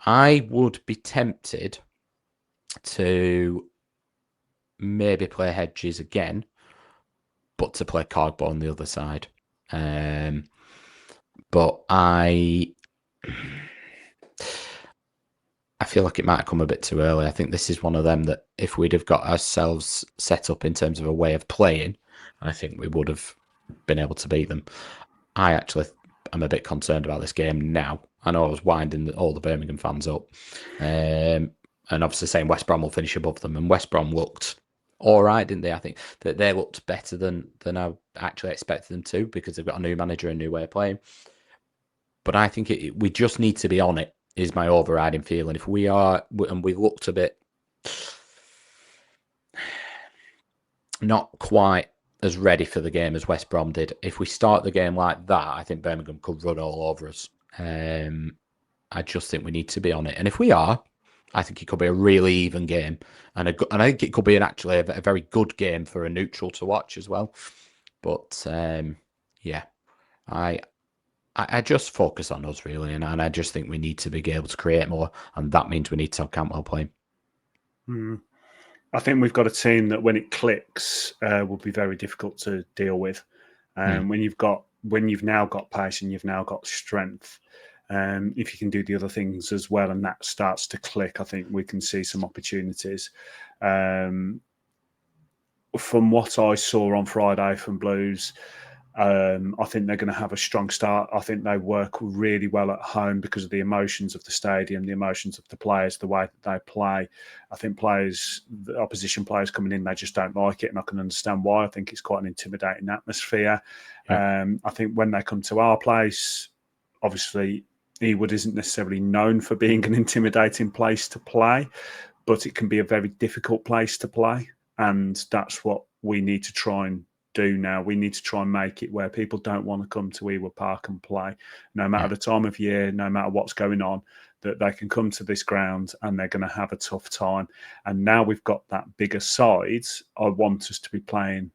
I would be tempted to maybe play Hedges again, but to play Cogbo on the other side. But I feel like it might have come a bit too early. I think this is one of them that if we'd have got ourselves set up in terms of a way of playing, I think we would have been able to beat them. I actually am a bit concerned about this game now. I know I was winding all the Birmingham fans up. And obviously saying West Brom will finish above them. And West Brom looked all right, didn't they? I think that they looked better than I actually expected them to, because they've got a new manager and a new way of playing. But I think we just need to be on it, is my overriding feeling. If we are, and we looked a bit not quite as ready for the game as West Brom did, if we start the game like that, I think Birmingham could run all over us. I just think we need to be on it. And if we are, I think it could be a really even game. And I think it could be actually a very good game for a neutral to watch as well. But yeah, I just focus on us really. And I just think we need to be able to create more. And that means we need to have Cantwell playing. I think we've got a team that when it clicks will be very difficult to deal with. When you've now got pace and you've now got strength, if you can do the other things as well and that starts to click, I think we can see some opportunities. From what I saw on Friday from Blues, I think they're going to have a strong start. I think they work really well at home because of the emotions of the stadium, the emotions of the players, the way that they play. I think the opposition players coming in, they just don't like it, and I can understand why. I think it's quite an intimidating atmosphere. Yeah. I think when they come to our place, obviously, Ewood isn't necessarily known for being an intimidating place to play, but it can be a very difficult place to play, and that's what we need to try and do now. We need to try and make it where people don't want to come to Ewood Park and play, no matter the time of year, no matter what's going on, that they can come to this ground and they're going to have a tough time. And now we've got that bigger side, I want us to be playing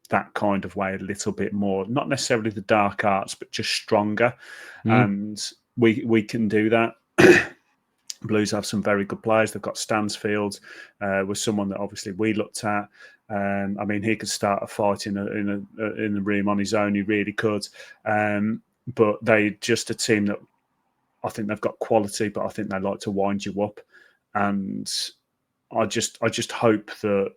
that kind of way a little bit more, not necessarily the dark arts, but just stronger. And we can do that. Blues have some very good players. They've got Stansfield, was someone that obviously we looked at. I mean, he could start a fight in the room on his own. He really could. But they just a team that I think they've got quality, but I think they like to wind you up. And I just hope that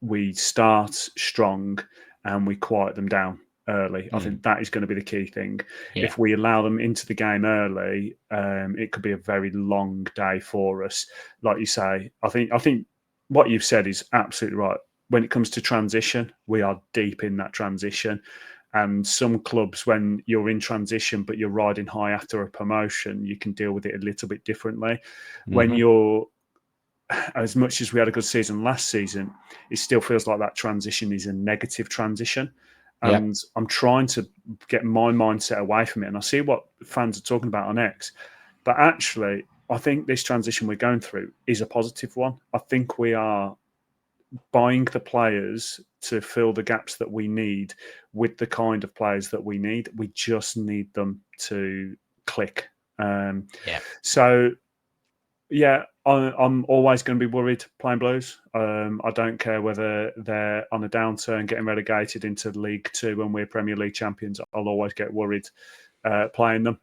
we start strong and we quiet them down early. I think that is going to be the key thing. Yeah. If we allow them into the game early, it could be a very long day for us. Like you say, I think what you've said is absolutely right. When it comes to transition, we are deep in that transition. And some clubs, when you're in transition but you're riding high after a promotion, you can deal with it a little bit differently. When you're, as much as we had a good season last season, it still feels like that transition is a negative transition. And I'm trying to get my mindset away from it. And I see what fans are talking about on X. But actually, I think this transition we're going through is a positive one. I think we are buying the players to fill the gaps that we need with the kind of players that we need. We just need them to click. So, yeah, I'm always going to be worried playing Blues. I don't care whether they're on a downturn, getting relegated into League Two when we're Premier League champions. I'll always get worried playing them.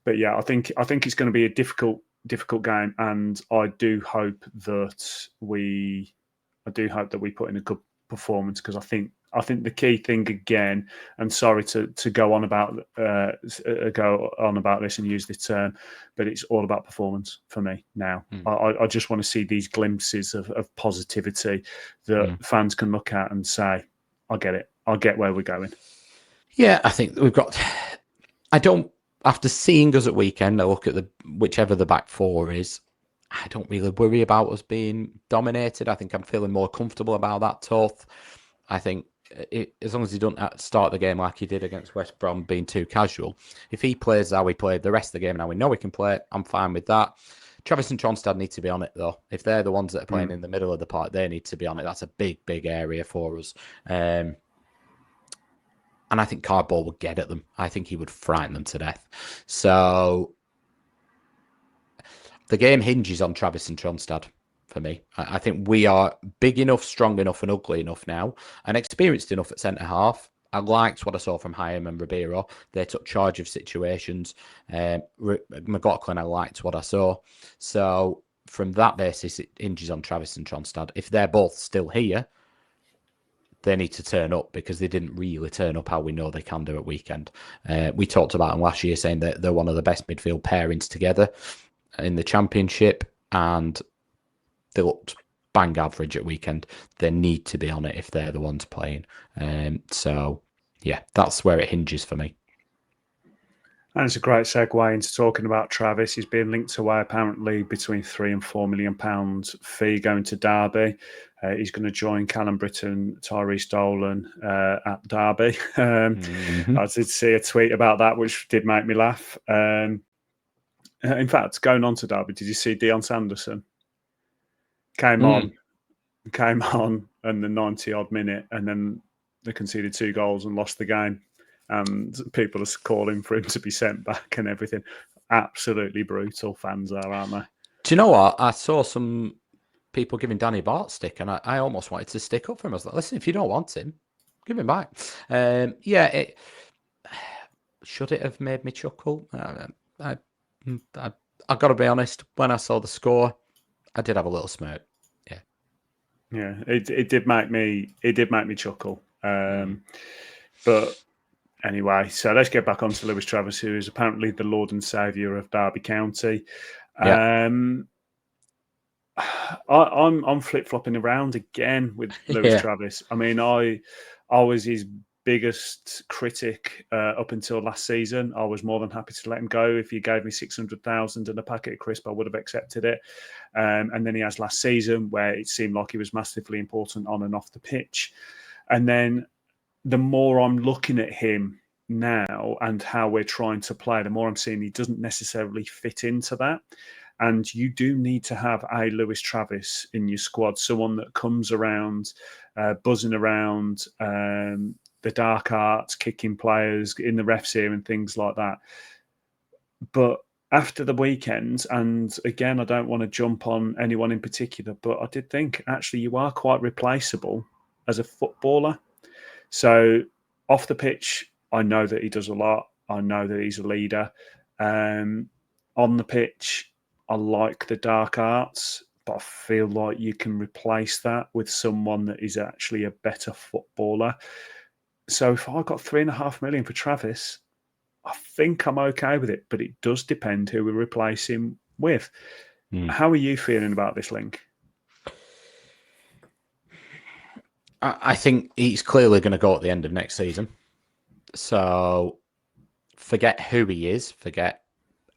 But yeah, I think it's going to be a difficult game, and I do hope that we put in a good performance, because I think the key thing again, and sorry to go on about this and use the term, but it's all about performance for me now. I just want to see these glimpses of positivity that fans can look at and say, I get it. I get where we're going. Yeah, I think we've got... After seeing us at weekend, I look at whichever the back four is, I don't really worry about us being dominated. I think I'm feeling more comfortable about that, Toth. I think as long as he doesn't start the game like he did against West Brom, being too casual, if he plays how he played the rest of the game and how we know he can play, I'm fine with that. Travis and Tronstad need to be on it, though. If they're the ones that are playing in the middle of the park, they need to be on it. That's a big, big area for us. And I think Cardball would get at them. I think he would frighten them to death. So the game hinges on Travis and Tronstad for me. I think we are big enough, strong enough and ugly enough now and experienced enough at centre-half. I liked what I saw from Hyam and Ribeiro. They took charge of situations. McLaughlin, I liked what I saw. So from that basis, it hinges on Travis and Tronstad. If they're both still here, they need to turn up, because they didn't really turn up how we know they can do at weekend. We talked about them last year, saying that they're one of the best midfield pairings together in the Championship, and they looked bang average at weekend. They need to be on it if they're the ones playing. So, yeah, that's where it hinges for me. And it's a great segue into talking about Travis. He's being linked away apparently between £3 and £4 million fee going to Derby. He's going to join Callum Britton, Tyrese Dolan at Derby. I did see a tweet about that, which did make me laugh. In fact, going on to Derby, did you see Dion Sanderson? Came on in the 90-odd minute, and then they conceded 2 goals and lost the game. And people are calling for him to be sent back and everything. Absolutely brutal fans are, aren't they? Do you know what? I saw some people giving Danny Bart stick, and I almost wanted to stick up for him. I was like, listen, if you don't want him, give him back. Should it have made me chuckle? I've got to be honest. When I saw the score, I did have a little smirk. Yeah, it did make me chuckle. But anyway, so let's get back onto Lewis Travis, who is apparently the Lord and Saviour of Derby County. Yeah. I'm flip flopping around again with Lewis Travis. I mean, I was his biggest critic up until last season. I was more than happy to let him go. If he gave me 600,000 and a packet of crisp, I would have accepted it. And then he has last season, where it seemed like he was massively important on and off the pitch. And then the more I'm looking at him now and how we're trying to play, the more I'm seeing he doesn't necessarily fit into that. And you do need to have a Lewis Travis in your squad, someone that comes around, buzzing around the dark arts, kicking players in the refs here and things like that. But after the weekend, and again, I don't want to jump on anyone in particular, but I did think actually you are quite replaceable as a footballer. So off the pitch, I know that he does a lot. I know that he's a leader. On the pitch, I like the dark arts, but I feel like you can replace that with someone that is actually a better footballer. So if I got $3.5 million for Travis, I think I'm okay with it, but it does depend who we replace him with. How are you feeling about this link? I think he's clearly going to go at the end of next season. So forget who he is, forget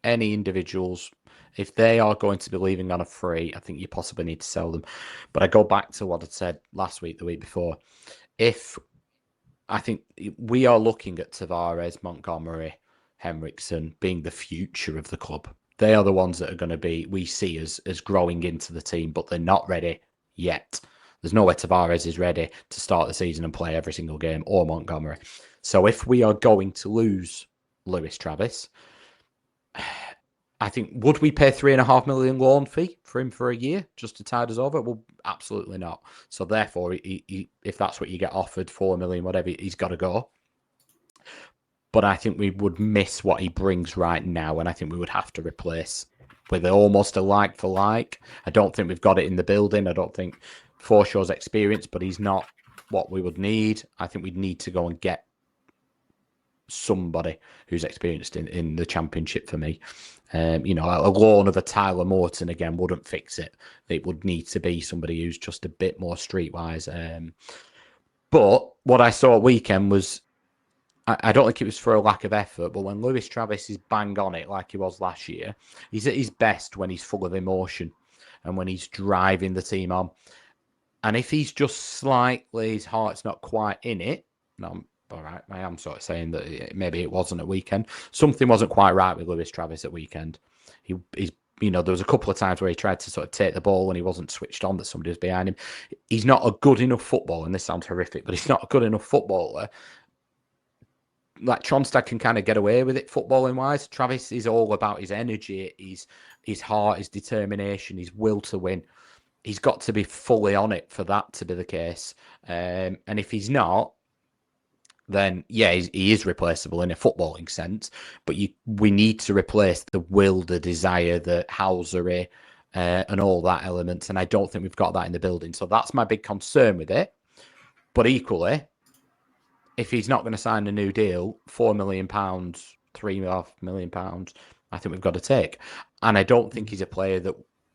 any individuals. If they are going to be leaving on a free, I think you possibly need to sell them. But I go back to what I said last week, the week before. If I think we are looking at Tavares, Montgomery, Henriksen being the future of the club. They are the ones that are going to be, we see as growing into the team, but they're not ready yet. There's no way Tavares is ready to start the season and play every single game, or Montgomery. So if we are going to lose Lewis Travis, I think, would we pay $3.5 million loan fee for him for a year just to tide us over? Well, absolutely not. So therefore, he, if that's what you get offered, $4 million, whatever, he's got to go. But I think we would miss what he brings right now, and I think we would have to replace with almost a like for like. I don't think we've got it in the building. I don't think Forshaw's experienced, but he's not what we would need. I think we'd need to go and get somebody who's experienced in the Championship for me. A loan of a Tyler Morton again wouldn't fix it. It would need to be somebody who's just a bit more streetwise. But what I saw at weekend was, I don't think it was for a lack of effort, but when Lewis Travis is bang on it like he was last year, he's at his best when he's full of emotion and when he's driving the team on. And if he's just slightly, his heart's not quite in it, no, all right, I am sort of saying that maybe it wasn't at weekend. Something wasn't quite right with Lewis Travis at weekend. He's there was a couple of times where he tried to sort of take the ball when he wasn't switched on, that somebody was behind him. He's not a good enough footballer, and this sounds horrific, but he's not a good enough footballer. Like Tronstad can kind of get away with it footballing wise. Travis is all about his energy, his heart, his determination, his will to win. He's got to be fully on it for that to be the case. And if he's not, then yeah, he is replaceable in a footballing sense. But we need to replace the will, the desire, the housery, and all that elements. And I don't think we've got that in the building. So that's my big concern with it. But equally, if he's not going to sign a new deal, £4 million, £3.5 million, I think we've got to take. And I don't think he's a player that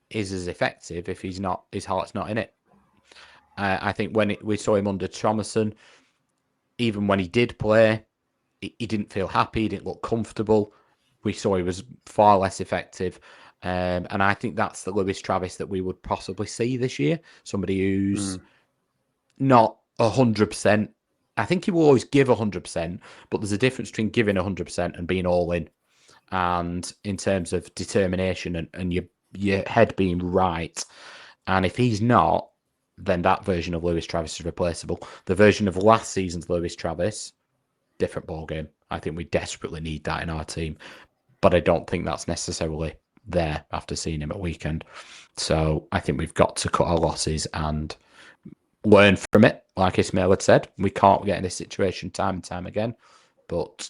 is as effective if his heart's not in it. I think when we saw him under Thomason, even when he did play, he didn't feel happy, he didn't look comfortable. We saw he was far less effective. And I think that's the Lewis Travis that we would possibly see this year. Somebody who's not 100%. I think he will always give 100%, but there's a difference between giving 100% and being all in. And in terms of determination and your head being right. And if he's not, then that version of Lewis Travis is replaceable. The version of last season's Lewis Travis, different ballgame. I think we desperately need that in our team. But I don't think that's necessarily there after seeing him at weekend. So I think we've got to cut our losses and learn from it. Like Ismaël had said, we can't get in this situation time and time again. But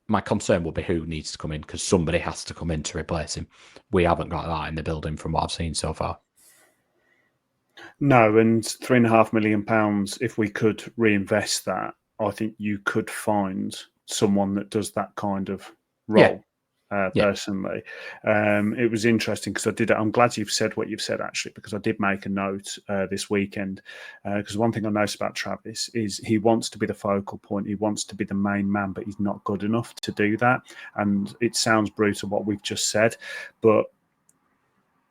my concern will be who needs to come in, because somebody has to come in to replace him. We haven't got that in the building from what I've seen so far. No, and £3.5 million, if we could reinvest that, I think you could find someone that does that kind of role. Personally, it was interesting because I'm glad you've said what you've said, actually, because I did make a note this weekend. Because one thing I noticed about Travis is he wants to be the focal point, he wants to be the main man, but he's not good enough to do that. And it sounds brutal what we've just said, but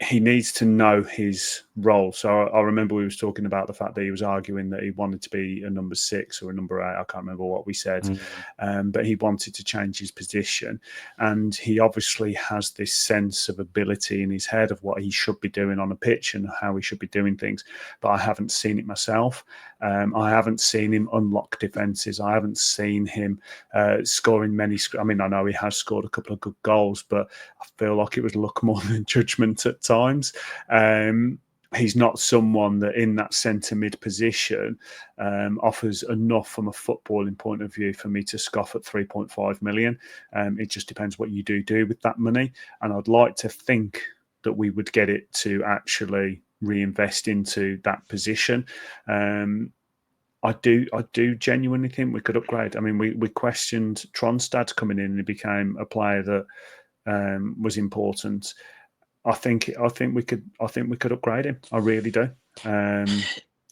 he needs to know his role. So I remember we was talking about the fact that he was arguing that he wanted to be a number 6 or a number 8. I can't remember what we said, but he wanted to change his position. And he obviously has this sense of ability in his head of what he should be doing on a pitch and how he should be doing things. But I haven't seen it myself. I haven't seen him unlock defences. I haven't seen him scoring many. I mean, I know he has scored a couple of good goals, but I feel like it was luck more than judgment at times. He's not someone that in that centre mid position offers enough from a footballing point of view for me to scoff at 3.5 million. It just depends what you do with that money. And I'd like to think that we would get it to actually reinvest into that position. I do genuinely think we could upgrade. I mean, we questioned Tronstad coming in and he became a player that was important. I think we could upgrade him. I really do.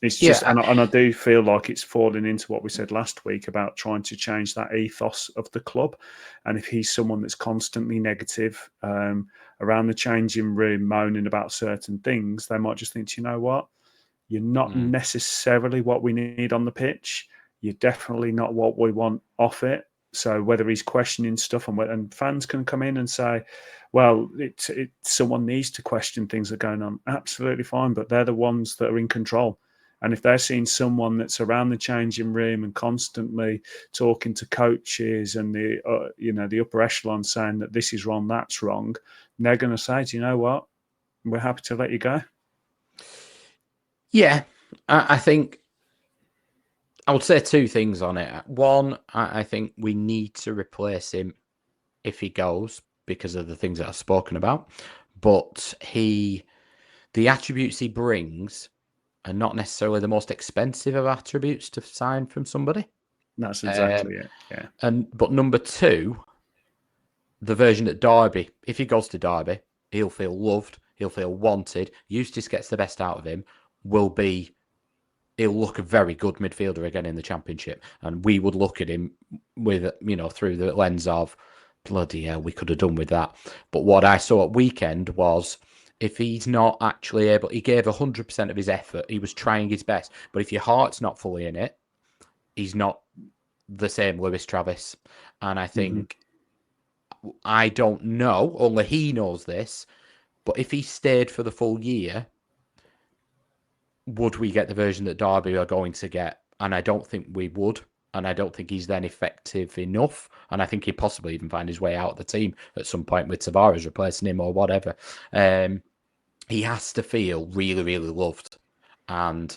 It's just, and I do feel like it's falling into what we said last week about trying to change that ethos of the club. And if he's someone that's constantly negative around the changing room, moaning about certain things, they might just think, you know what, you're not necessarily what we need on the pitch. You're definitely not what we want off it. So whether he's questioning stuff and fans can come in and say, well, someone needs to question things that are going on. Absolutely fine, but they're the ones that are in control. And if they're seeing someone that's around the changing room and constantly talking to coaches and the upper echelon saying that this is wrong, that's wrong, they're going to say, do you know what? We're happy to let you go. Yeah, I think I would say two things on it. One, I think we need to replace him if he goes because of the things that I've spoken about. But the attributes he brings are not necessarily the most expensive of attributes to sign from somebody. That's exactly it. Yeah. But number two, the version at Derby. If he goes to Derby, he'll feel loved. He'll feel wanted. Eustace gets the best out of him. He'll look a very good midfielder again in the Championship. And we would look at him with, through the lens of, bloody hell, we could have done with that. But what I saw at weekend was, if he's not actually able, he gave 100% of his effort. He was trying his best. But if your heart's not fully in it, he's not the same Lewis Travis. And I think, I don't know, only he knows this, but if he stayed for the full year, would we get the version that Derby are going to get? And I don't think we would. And I don't think he's then effective enough. And I think he'd possibly even find his way out of the team at some point with Tavares replacing him or whatever. He has to feel really, really loved. And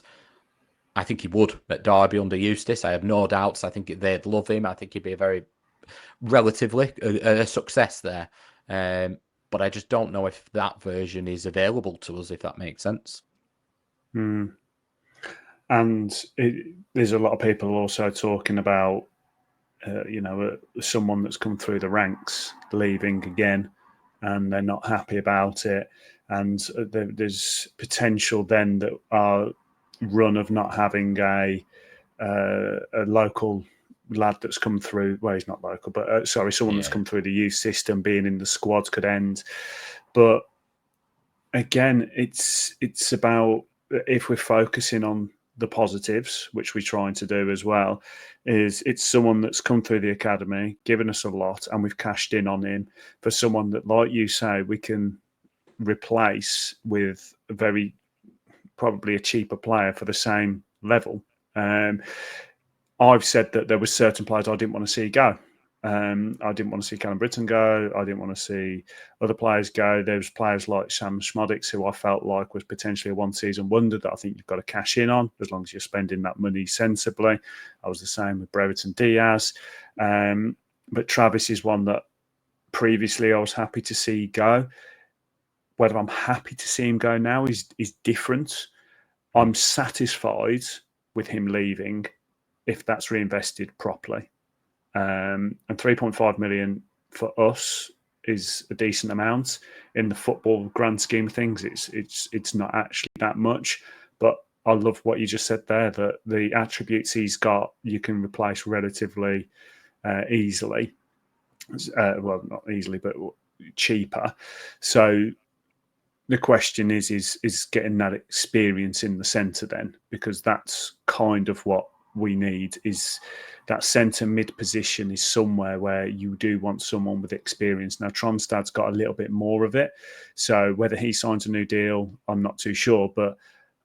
I think he would at Derby under Eustace. I have no doubts. I think they'd love him. I think he'd be a success there. But I just don't know if that version is available to us, if that makes sense. And there's a lot of people also talking about, someone that's come through the ranks leaving again, and they're not happy about it. And there's potential then that our run of not having a local lad that's come through. Well, he's not local, but someone that's come through the youth system being in the squad could end. But again, it's about, if we're focusing on the positives, which we're trying to do as well, it's someone that's come through the academy, given us a lot, and we've cashed in on him for someone that, like you say, we can replace with probably a cheaper player for the same level. I've said that there were certain players I didn't want to see go. I didn't want to see Callum Britton go. I didn't want to see other players go. There was players like Sam Schmodix, who I felt like was potentially a one-season wonder that I think you've got to cash in on as long as you're spending that money sensibly. I was the same with Brereton Diaz. But Travis is one that previously I was happy to see go. Whether I'm happy to see him go now is different. I'm satisfied with him leaving if that's reinvested properly. And 3.5 million for us is a decent amount in the football grand scheme of things. It's not actually that much, but I love what you just said there, that the attributes he's got you can replace relatively easily. Well, not easily, but cheaper. So the question is getting that experience in the centre then, because that's kind of what we need. Is that centre mid position is somewhere where you do want someone with experience. Now Tronstad's got a little bit more of it, so whether he signs a new deal, I'm not too sure, but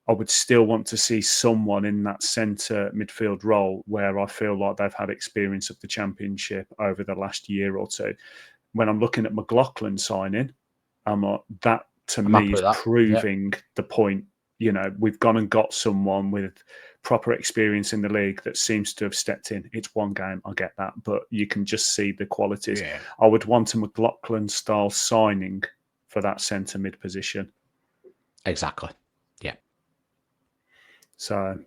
I would still want to see someone in that centre midfield role where I feel like they've had experience of the Championship over the last year or two. When I'm looking at McLaughlin signing, I'm like, that to me is proving the point. You know, we've gone and got someone with proper experience in the league that seems to have stepped in. It's one game, I get that, but you can just see the qualities. Yeah. I would want a McLaughlin style signing for that centre mid position. Exactly. Yeah. So,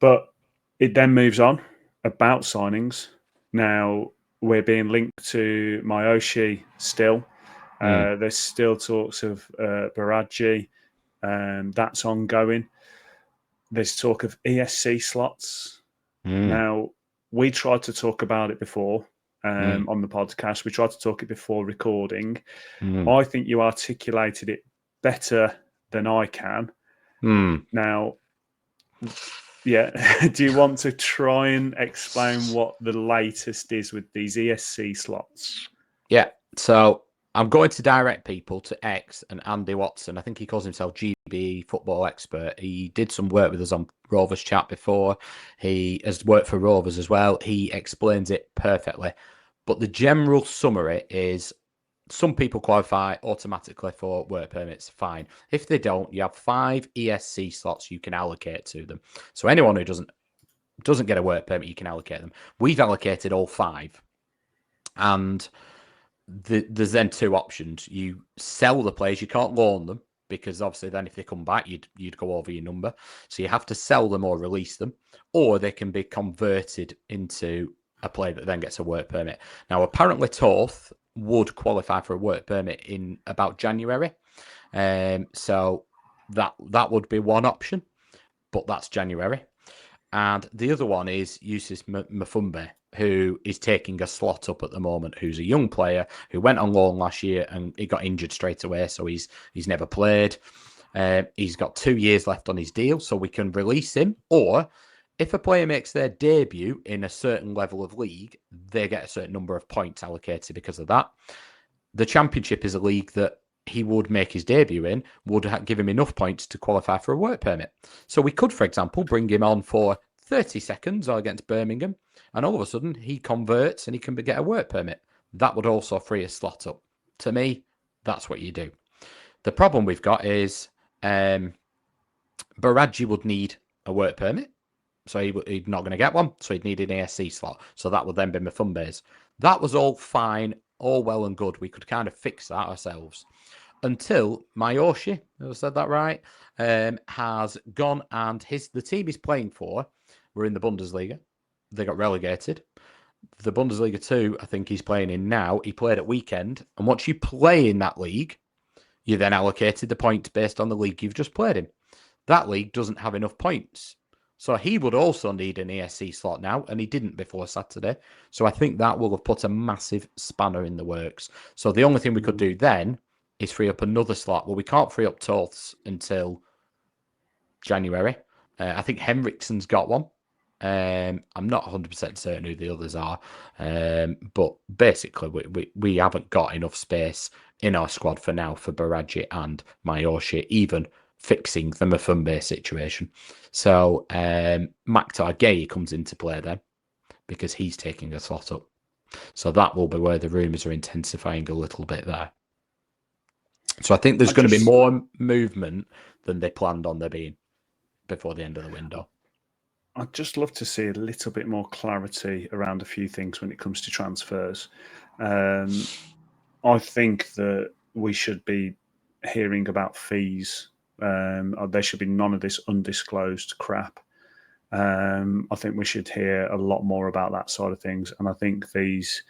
but it then moves on about signings. Now we're being linked to Miyoshi still. There's still talks of Baraji. That's ongoing. There's talk of ESC slots. Now, we tried to talk about it before on the podcast. We tried to talk it before recording. I think you articulated it better than I can. Now, yeah, do you want to try and explain what the latest is with these ESC slots? Yeah, so I'm going to direct people to X and Andy Watson. I think he calls himself GB Football Expert. He did some work with us on Rovers Chat before. He has worked for Rovers as well. He explains it perfectly. But the general summary is some people qualify automatically for work permits, fine. If they don't, you have 5 ESC slots you can allocate to them. So anyone who doesn't get a work permit, you can allocate them. We've allocated all 5. And there's then 2 options. You sell the players, you can't loan them, because obviously then if they come back, you'd go over your number. So you have to sell them or release them, or they can be converted into a player that then gets a work permit. Now, apparently Toth would qualify for a work permit in about January. So that would be one option, but that's January. And the other one is Eustace Mafumbe, who is taking a slot up at the moment, who's a young player who went on loan last year and he got injured straight away, so he's never played. He's got 2 years left on his deal, so we can release him. Or if a player makes their debut in a certain level of league, they get a certain number of points allocated because of that. The Championship is a league that he would make his debut in, would give him enough points to qualify for a work permit. So we could, for example, bring him on for 30 seconds against Birmingham, and all of a sudden he converts and he can get a work permit. That would also free a slot up. To me, that's what you do. The problem we've got is Baraji would need a work permit, so he's not going to get one, so he'd need an ASC slot. So that would then be Mafumbe's. That was all fine, all well and good. We could kind of fix that ourselves. Until Miyoshi, have I said that right, has gone and the team he's playing for were in the Bundesliga. They got relegated. The Bundesliga 2, I think he's playing in now. He played at weekend. And once you play in that league, you then allocated the points based on the league you've just played in. That league doesn't have enough points. So he would also need an ESC slot now, and he didn't before Saturday. So I think that will have put a massive spanner in the works. So the only thing we could do then is free up another slot. Well, we can't free up Toth's until January. I think Henriksen's got one. I'm not 100% certain who the others are. But basically, we haven't got enough space in our squad for now for Baraji and Miyoshi, even fixing the Mafumbe situation. So Maktar Gay comes into play then, because he's taking a slot up. So that will be where the rumours are intensifying a little bit there. So I think there's going to be more movement than they planned on there being before the end of the window. I'd just love to see a little bit more clarity around a few things when it comes to transfers. I think that we should be hearing about fees There should be none of this undisclosed crap. I think we should hear a lot more about that side of things. And I think these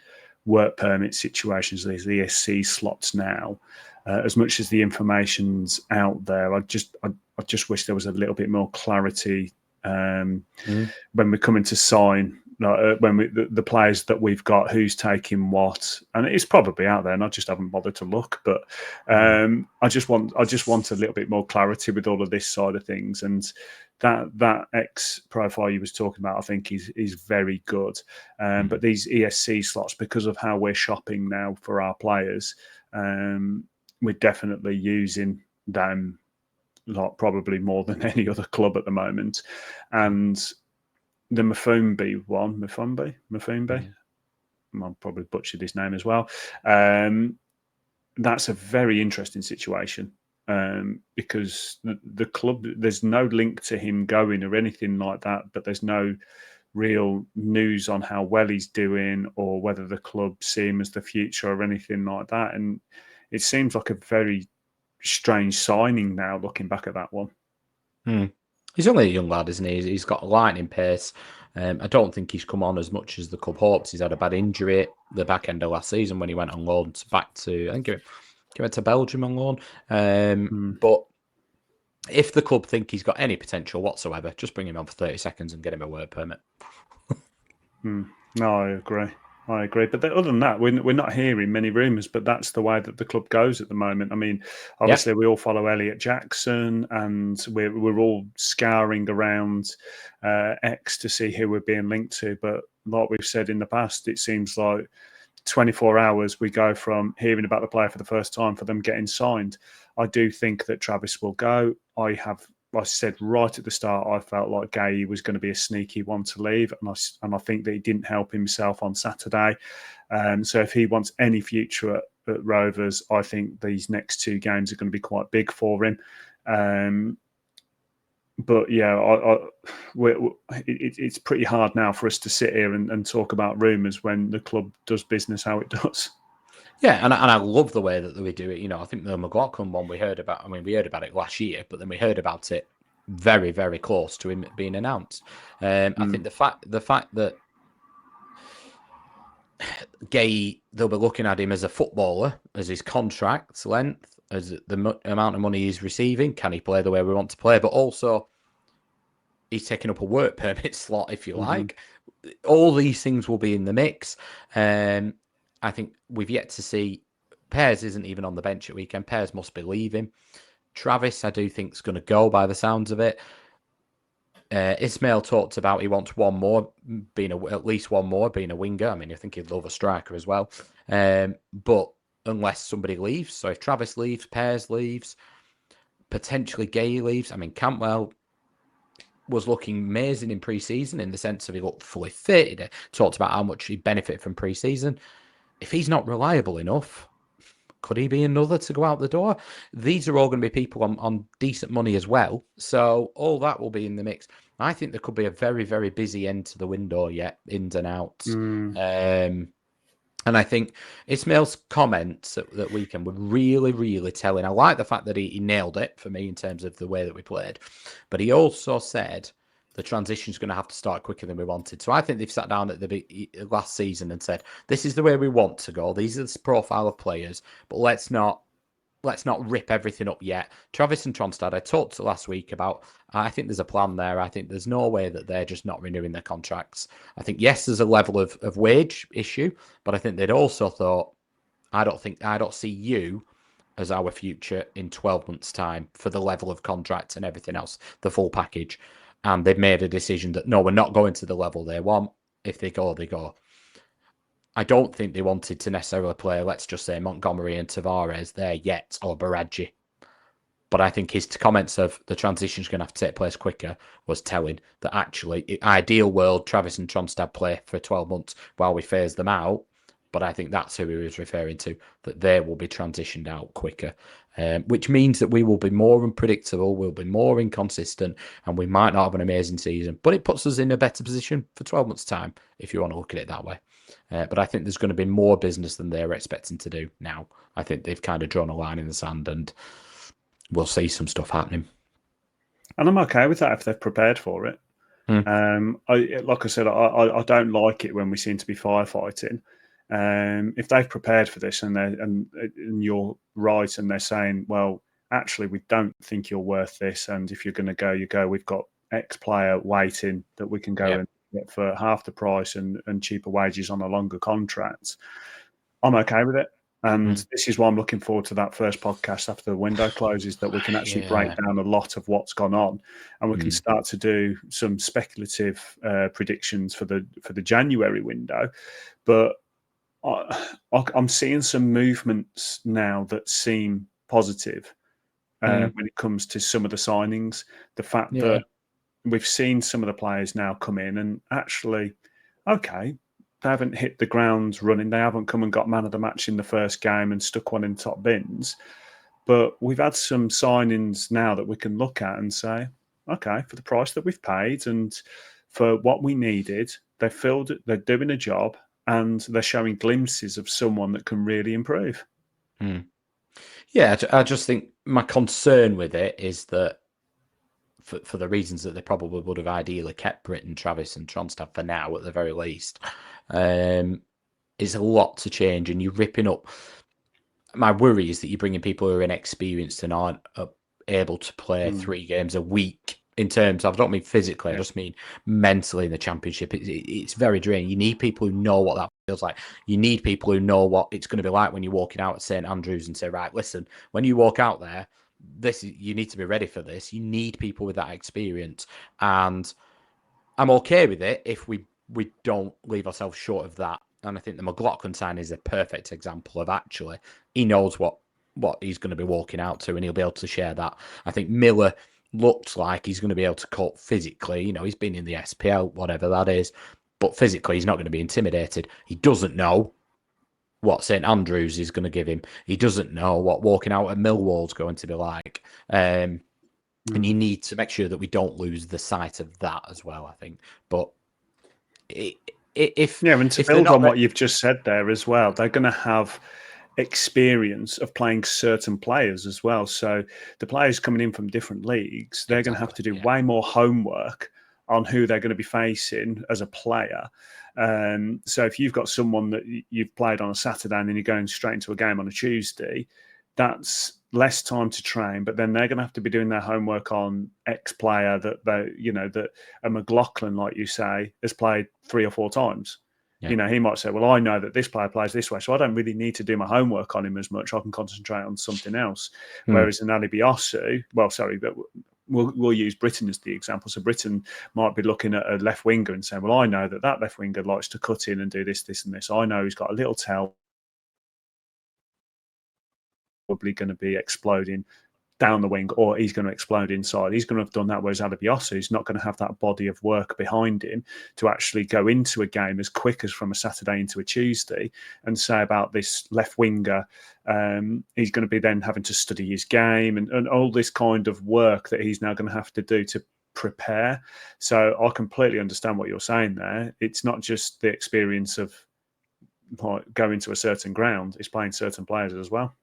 work permit situations, these ESC slots now, as much as the information's out there, I just wish there was a little bit more clarity when we're coming to sign. When the players that we've got, who's taking what, and it's probably out there, and I just haven't bothered to look. But I just want a little bit more clarity with all of this side of things. And that X profile you was talking about, I think is very good. But these ESC slots, because of how we're shopping now for our players, we're definitely using them probably more than any other club at the moment, and the Mufumbi one, Mufumbi. I'll probably butchered his name as well. That's a very interesting situation because the club, there's no link to him going or anything like that, but there's no real news on how well he's doing or whether the club see him as the future or anything like that. And it seems like a very strange signing now, looking back at that one. He's only a young lad, isn't he? He's got a lightning pace. I don't think he's come on as much as the club hopes. He's had a bad injury at the back end of last season when he went on loan back to, I think he went to Belgium on loan. But if the club think he's got any potential whatsoever, just bring him on for 30 seconds and get him a work permit. No, I agree. But other than that, we're not hearing many rumours, but that's the way that the club goes at the moment. I mean, obviously, we all follow Elliot Jackson, and we're all scouring around X to see who we're being linked to. But like we've said in the past, it seems like 24 hours we go from hearing about the player for the first time for them getting signed. I do think that Travis will go. I said right at the start, I felt like Gay was going to be a sneaky one to leave, and I think that he didn't help himself on Saturday. So if he wants any future at Rovers, I think these next two games are going to be quite big for him. But yeah, it's pretty hard now for us to sit here and talk about rumours when the club does business how it does. Yeah, and I love the way that we do it. You know, I think the McLaughlin one we heard about it last year, but then we heard about it very, very close to him being announced. I think the fact that Gay, they'll be looking at him as a footballer, as his contract length, as the amount of money he's receiving, can he play the way we want to play, but also he's taking up a work permit slot, if you like. All these things will be in the mix. I think we've yet to see. Pears isn't even on the bench at weekend. Pears must be leaving. Travis, I do think, is going to go by the sounds of it. Ismaël talked about he wants one more, at least one more, being a winger. I mean, I think he'd love a striker as well. But unless somebody leaves, so if Travis leaves, Pears leaves, potentially Gay leaves. I mean, Cantwell was looking amazing in pre-season in the sense of he looked fully fit. He talked about how much he benefited from pre-season. If he's not reliable enough, could he be another to go out the door? These are all going to be people on decent money as well. So all that will be in the mix. I think there could be a very, very busy end to the window yet, ins and outs. And I think Ismail's comments that weekend were really, really telling. I like the fact that he nailed it for me in terms of the way that we played. But he also said the transition is going to have to start quicker than we wanted. So I think they've sat down at the last season and said, this is the way we want to go. These are the profile of players, but let's not rip everything up yet. Travis and Tronstad, I talked last week about, I think there's a plan there. I think there's no way that they're just not renewing their contracts. I think, yes, there's a level of wage issue, but I think they'd also thought, I don't see you as our future in 12 months' time for the level of contract and everything else, the full package. And they've made a decision that, no, we're not going to the level they want. If they go, they go. I don't think they wanted to necessarily play, let's just say, Montgomery and Tavares there yet, or Baradji. But I think his comments of the transition is going to have to take place quicker was telling that actually, ideal world, Travis and Tronstad play for 12 months while we phase them out. But I think that's who he was referring to, that they will be transitioned out quicker, which means that we will be more unpredictable, we'll be more inconsistent, and we might not have an amazing season. But it puts us in a better position for 12 months' time, if you want to look at it that way. But I think there's going to be more business than they're expecting to do now. I think they've kind of drawn a line in the sand, and we'll see some stuff happening. And I'm okay with that if they've prepared for it. Like I said, I don't like it when we seem to be firefighting. If they've prepared for this and you're right, and they're saying, well, actually, we don't think you're worth this, and if you're going to go, you go. We've got X player waiting that we can go and get for half the price and cheaper wages on a longer contract. I'm okay with it. And this is why I'm looking forward to that first podcast after the window closes, that we can actually break down a lot of what's gone on, and we can start to do some speculative predictions for the January window. But I'm seeing some movements now that seem positive when it comes to some of the signings. The fact that we've seen some of the players now come in and actually, okay, they haven't hit the ground running. They haven't come and got man of the match in the first game and stuck one in top bins. But we've had some signings now that we can look at and say, okay, for the price that we've paid and for what we needed, they've filled it, they're doing a job, and they're showing glimpses of someone that can really improve. Yeah, I just think my concern with it is that for the reasons that they probably would have ideally kept Britton, Travis and Tronstad for now, at the very least, is a lot to change, and you're ripping up. My worry is that you're bringing people who are inexperienced and aren't able to play 3 games a week. In terms of, I don't mean physically, I just mean mentally in the Championship. It's very draining. You need people who know what that feels like. You need people who know what it's going to be like when you're walking out at St Andrews and say, right, listen, when you walk out there, you need to be ready for this. You need people with that experience. And I'm okay with it if we don't leave ourselves short of that. And I think the McLaughlin sign is a perfect example of actually, he knows what he's going to be walking out to, and he'll be able to share that. I think Miller looks like he's going to be able to cope physically. You know, he's been in the SPL, whatever that is, but physically he's not going to be intimidated. He doesn't know what St Andrews is going to give him. He doesn't know what walking out at Millwall's going to be like. And you need to make sure that we don't lose the sight of that as well, I think. But and to build on what you've just said there as well, they're going to have experience of playing certain players as well. So the players coming in from different leagues, they're going to have to do way more homework on who they're going to be facing as a player. So if you've got someone that you've played on a Saturday and then you're going straight into a game on a Tuesday, that's less time to train, but then they're going to have to be doing their homework on X player that that a McLaughlin, like you say, has played 3 or 4 times. Yeah. You know, he might say, well, I know that this player plays this way, so I don't really need to do my homework on him as much. I can concentrate on something else. Whereas in Ali Biasu, but we'll use Britain as the example. So Britain might be looking at a left winger and saying, well, I know that left winger likes to cut in and do this, this and this. I know he's got a little tail, probably going to be exploding down the wing, or he's going to explode inside. He's going to have done that, whereas Adebiosu is not going to have that body of work behind him to actually go into a game as quick as from a Saturday into a Tuesday and say about this left winger. He's going to be then having to study his game and all this kind of work that he's now going to have to do to prepare. So I completely understand what you're saying there. It's not just the experience of going to a certain ground, it's playing certain players as well.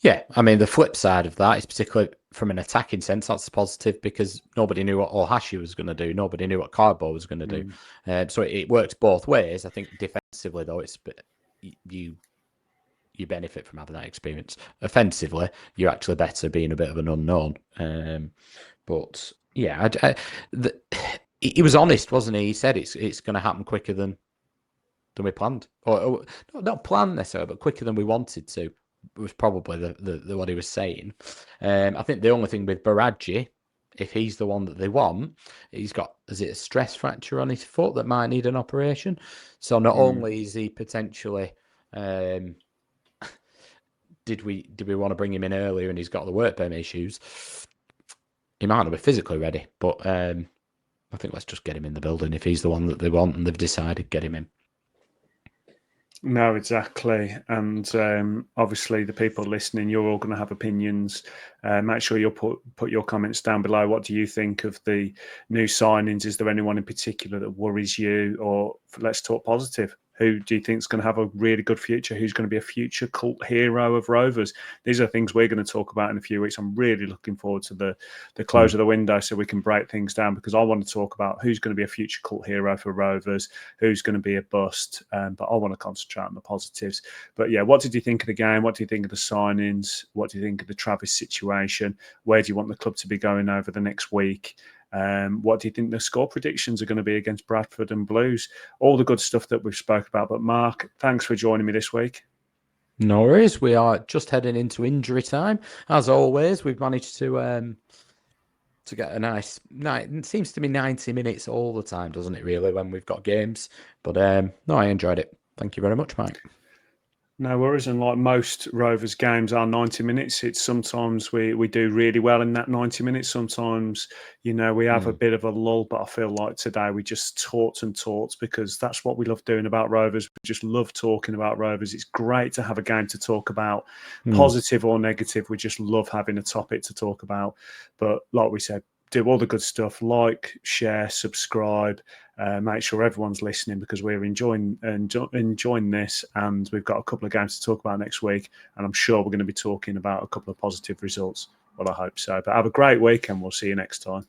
Yeah, I mean, the flip side of that is particularly from an attacking sense, that's positive because nobody knew what Ohashi was going to do. Nobody knew what Carbo was going to do. So it works both ways. I think defensively, though, you benefit from having that experience. Offensively, you're actually better being a bit of an unknown. But yeah, he was honest, wasn't he? He said it's going to happen quicker than we planned. Or not planned necessarily, but quicker than we wanted to. Was probably the what he was saying. I think the only thing with Baraji, if he's the one that they want, he's got, is it a stress fracture on his foot that might need an operation? So not only is he potentially, did we want to bring him in earlier and he's got the work permit issues, he might not be physically ready. But I think let's just get him in the building if he's the one that they want and they've decided, get him in. No, exactly. And obviously the people listening, you're all going to have opinions. Make sure you'll put your comments down below. What do you think of the new signings? Is there anyone in particular that worries you? Or let's talk positive. Who do you think is going to have a really good future? Who's going to be a future cult hero of Rovers? These are things we're going to talk about in a few weeks. I'm really looking forward to the close of the window so we can break things down, because I want to talk about who's going to be a future cult hero for Rovers, who's going to be a bust. But I want to concentrate on the positives. But yeah, what did you think of the game? What do you think of the signings? What do you think of the Travis situation? Where do you want the club to be going over the next week? What do you think the score predictions are going to be against Bradford and Blues? All the good stuff that we've spoke about. But Mark, thanks for joining me this week. No worries. We are just heading into injury time. As always, we've managed to get a nice night. It seems to be 90 minutes all the time, doesn't it, really, when we've got games? But no, I enjoyed it. Thank you very much, Mike. No worries. And like most Rovers games are 90 minutes, it's sometimes we do really well in that 90 minutes. Sometimes, we have a bit of a lull, but I feel like today we just talked because that's what we love doing about Rovers. We just love talking about Rovers. It's great to have a game to talk about, positive or negative. We just love having a topic to talk about. But like we said, do all the good stuff, like, share, subscribe, make sure everyone's listening, because we're enjoying this, and we've got a couple of games to talk about next week, and I'm sure we're going to be talking about a couple of positive results. Well, I hope so. But have a great week, and we'll see you next time.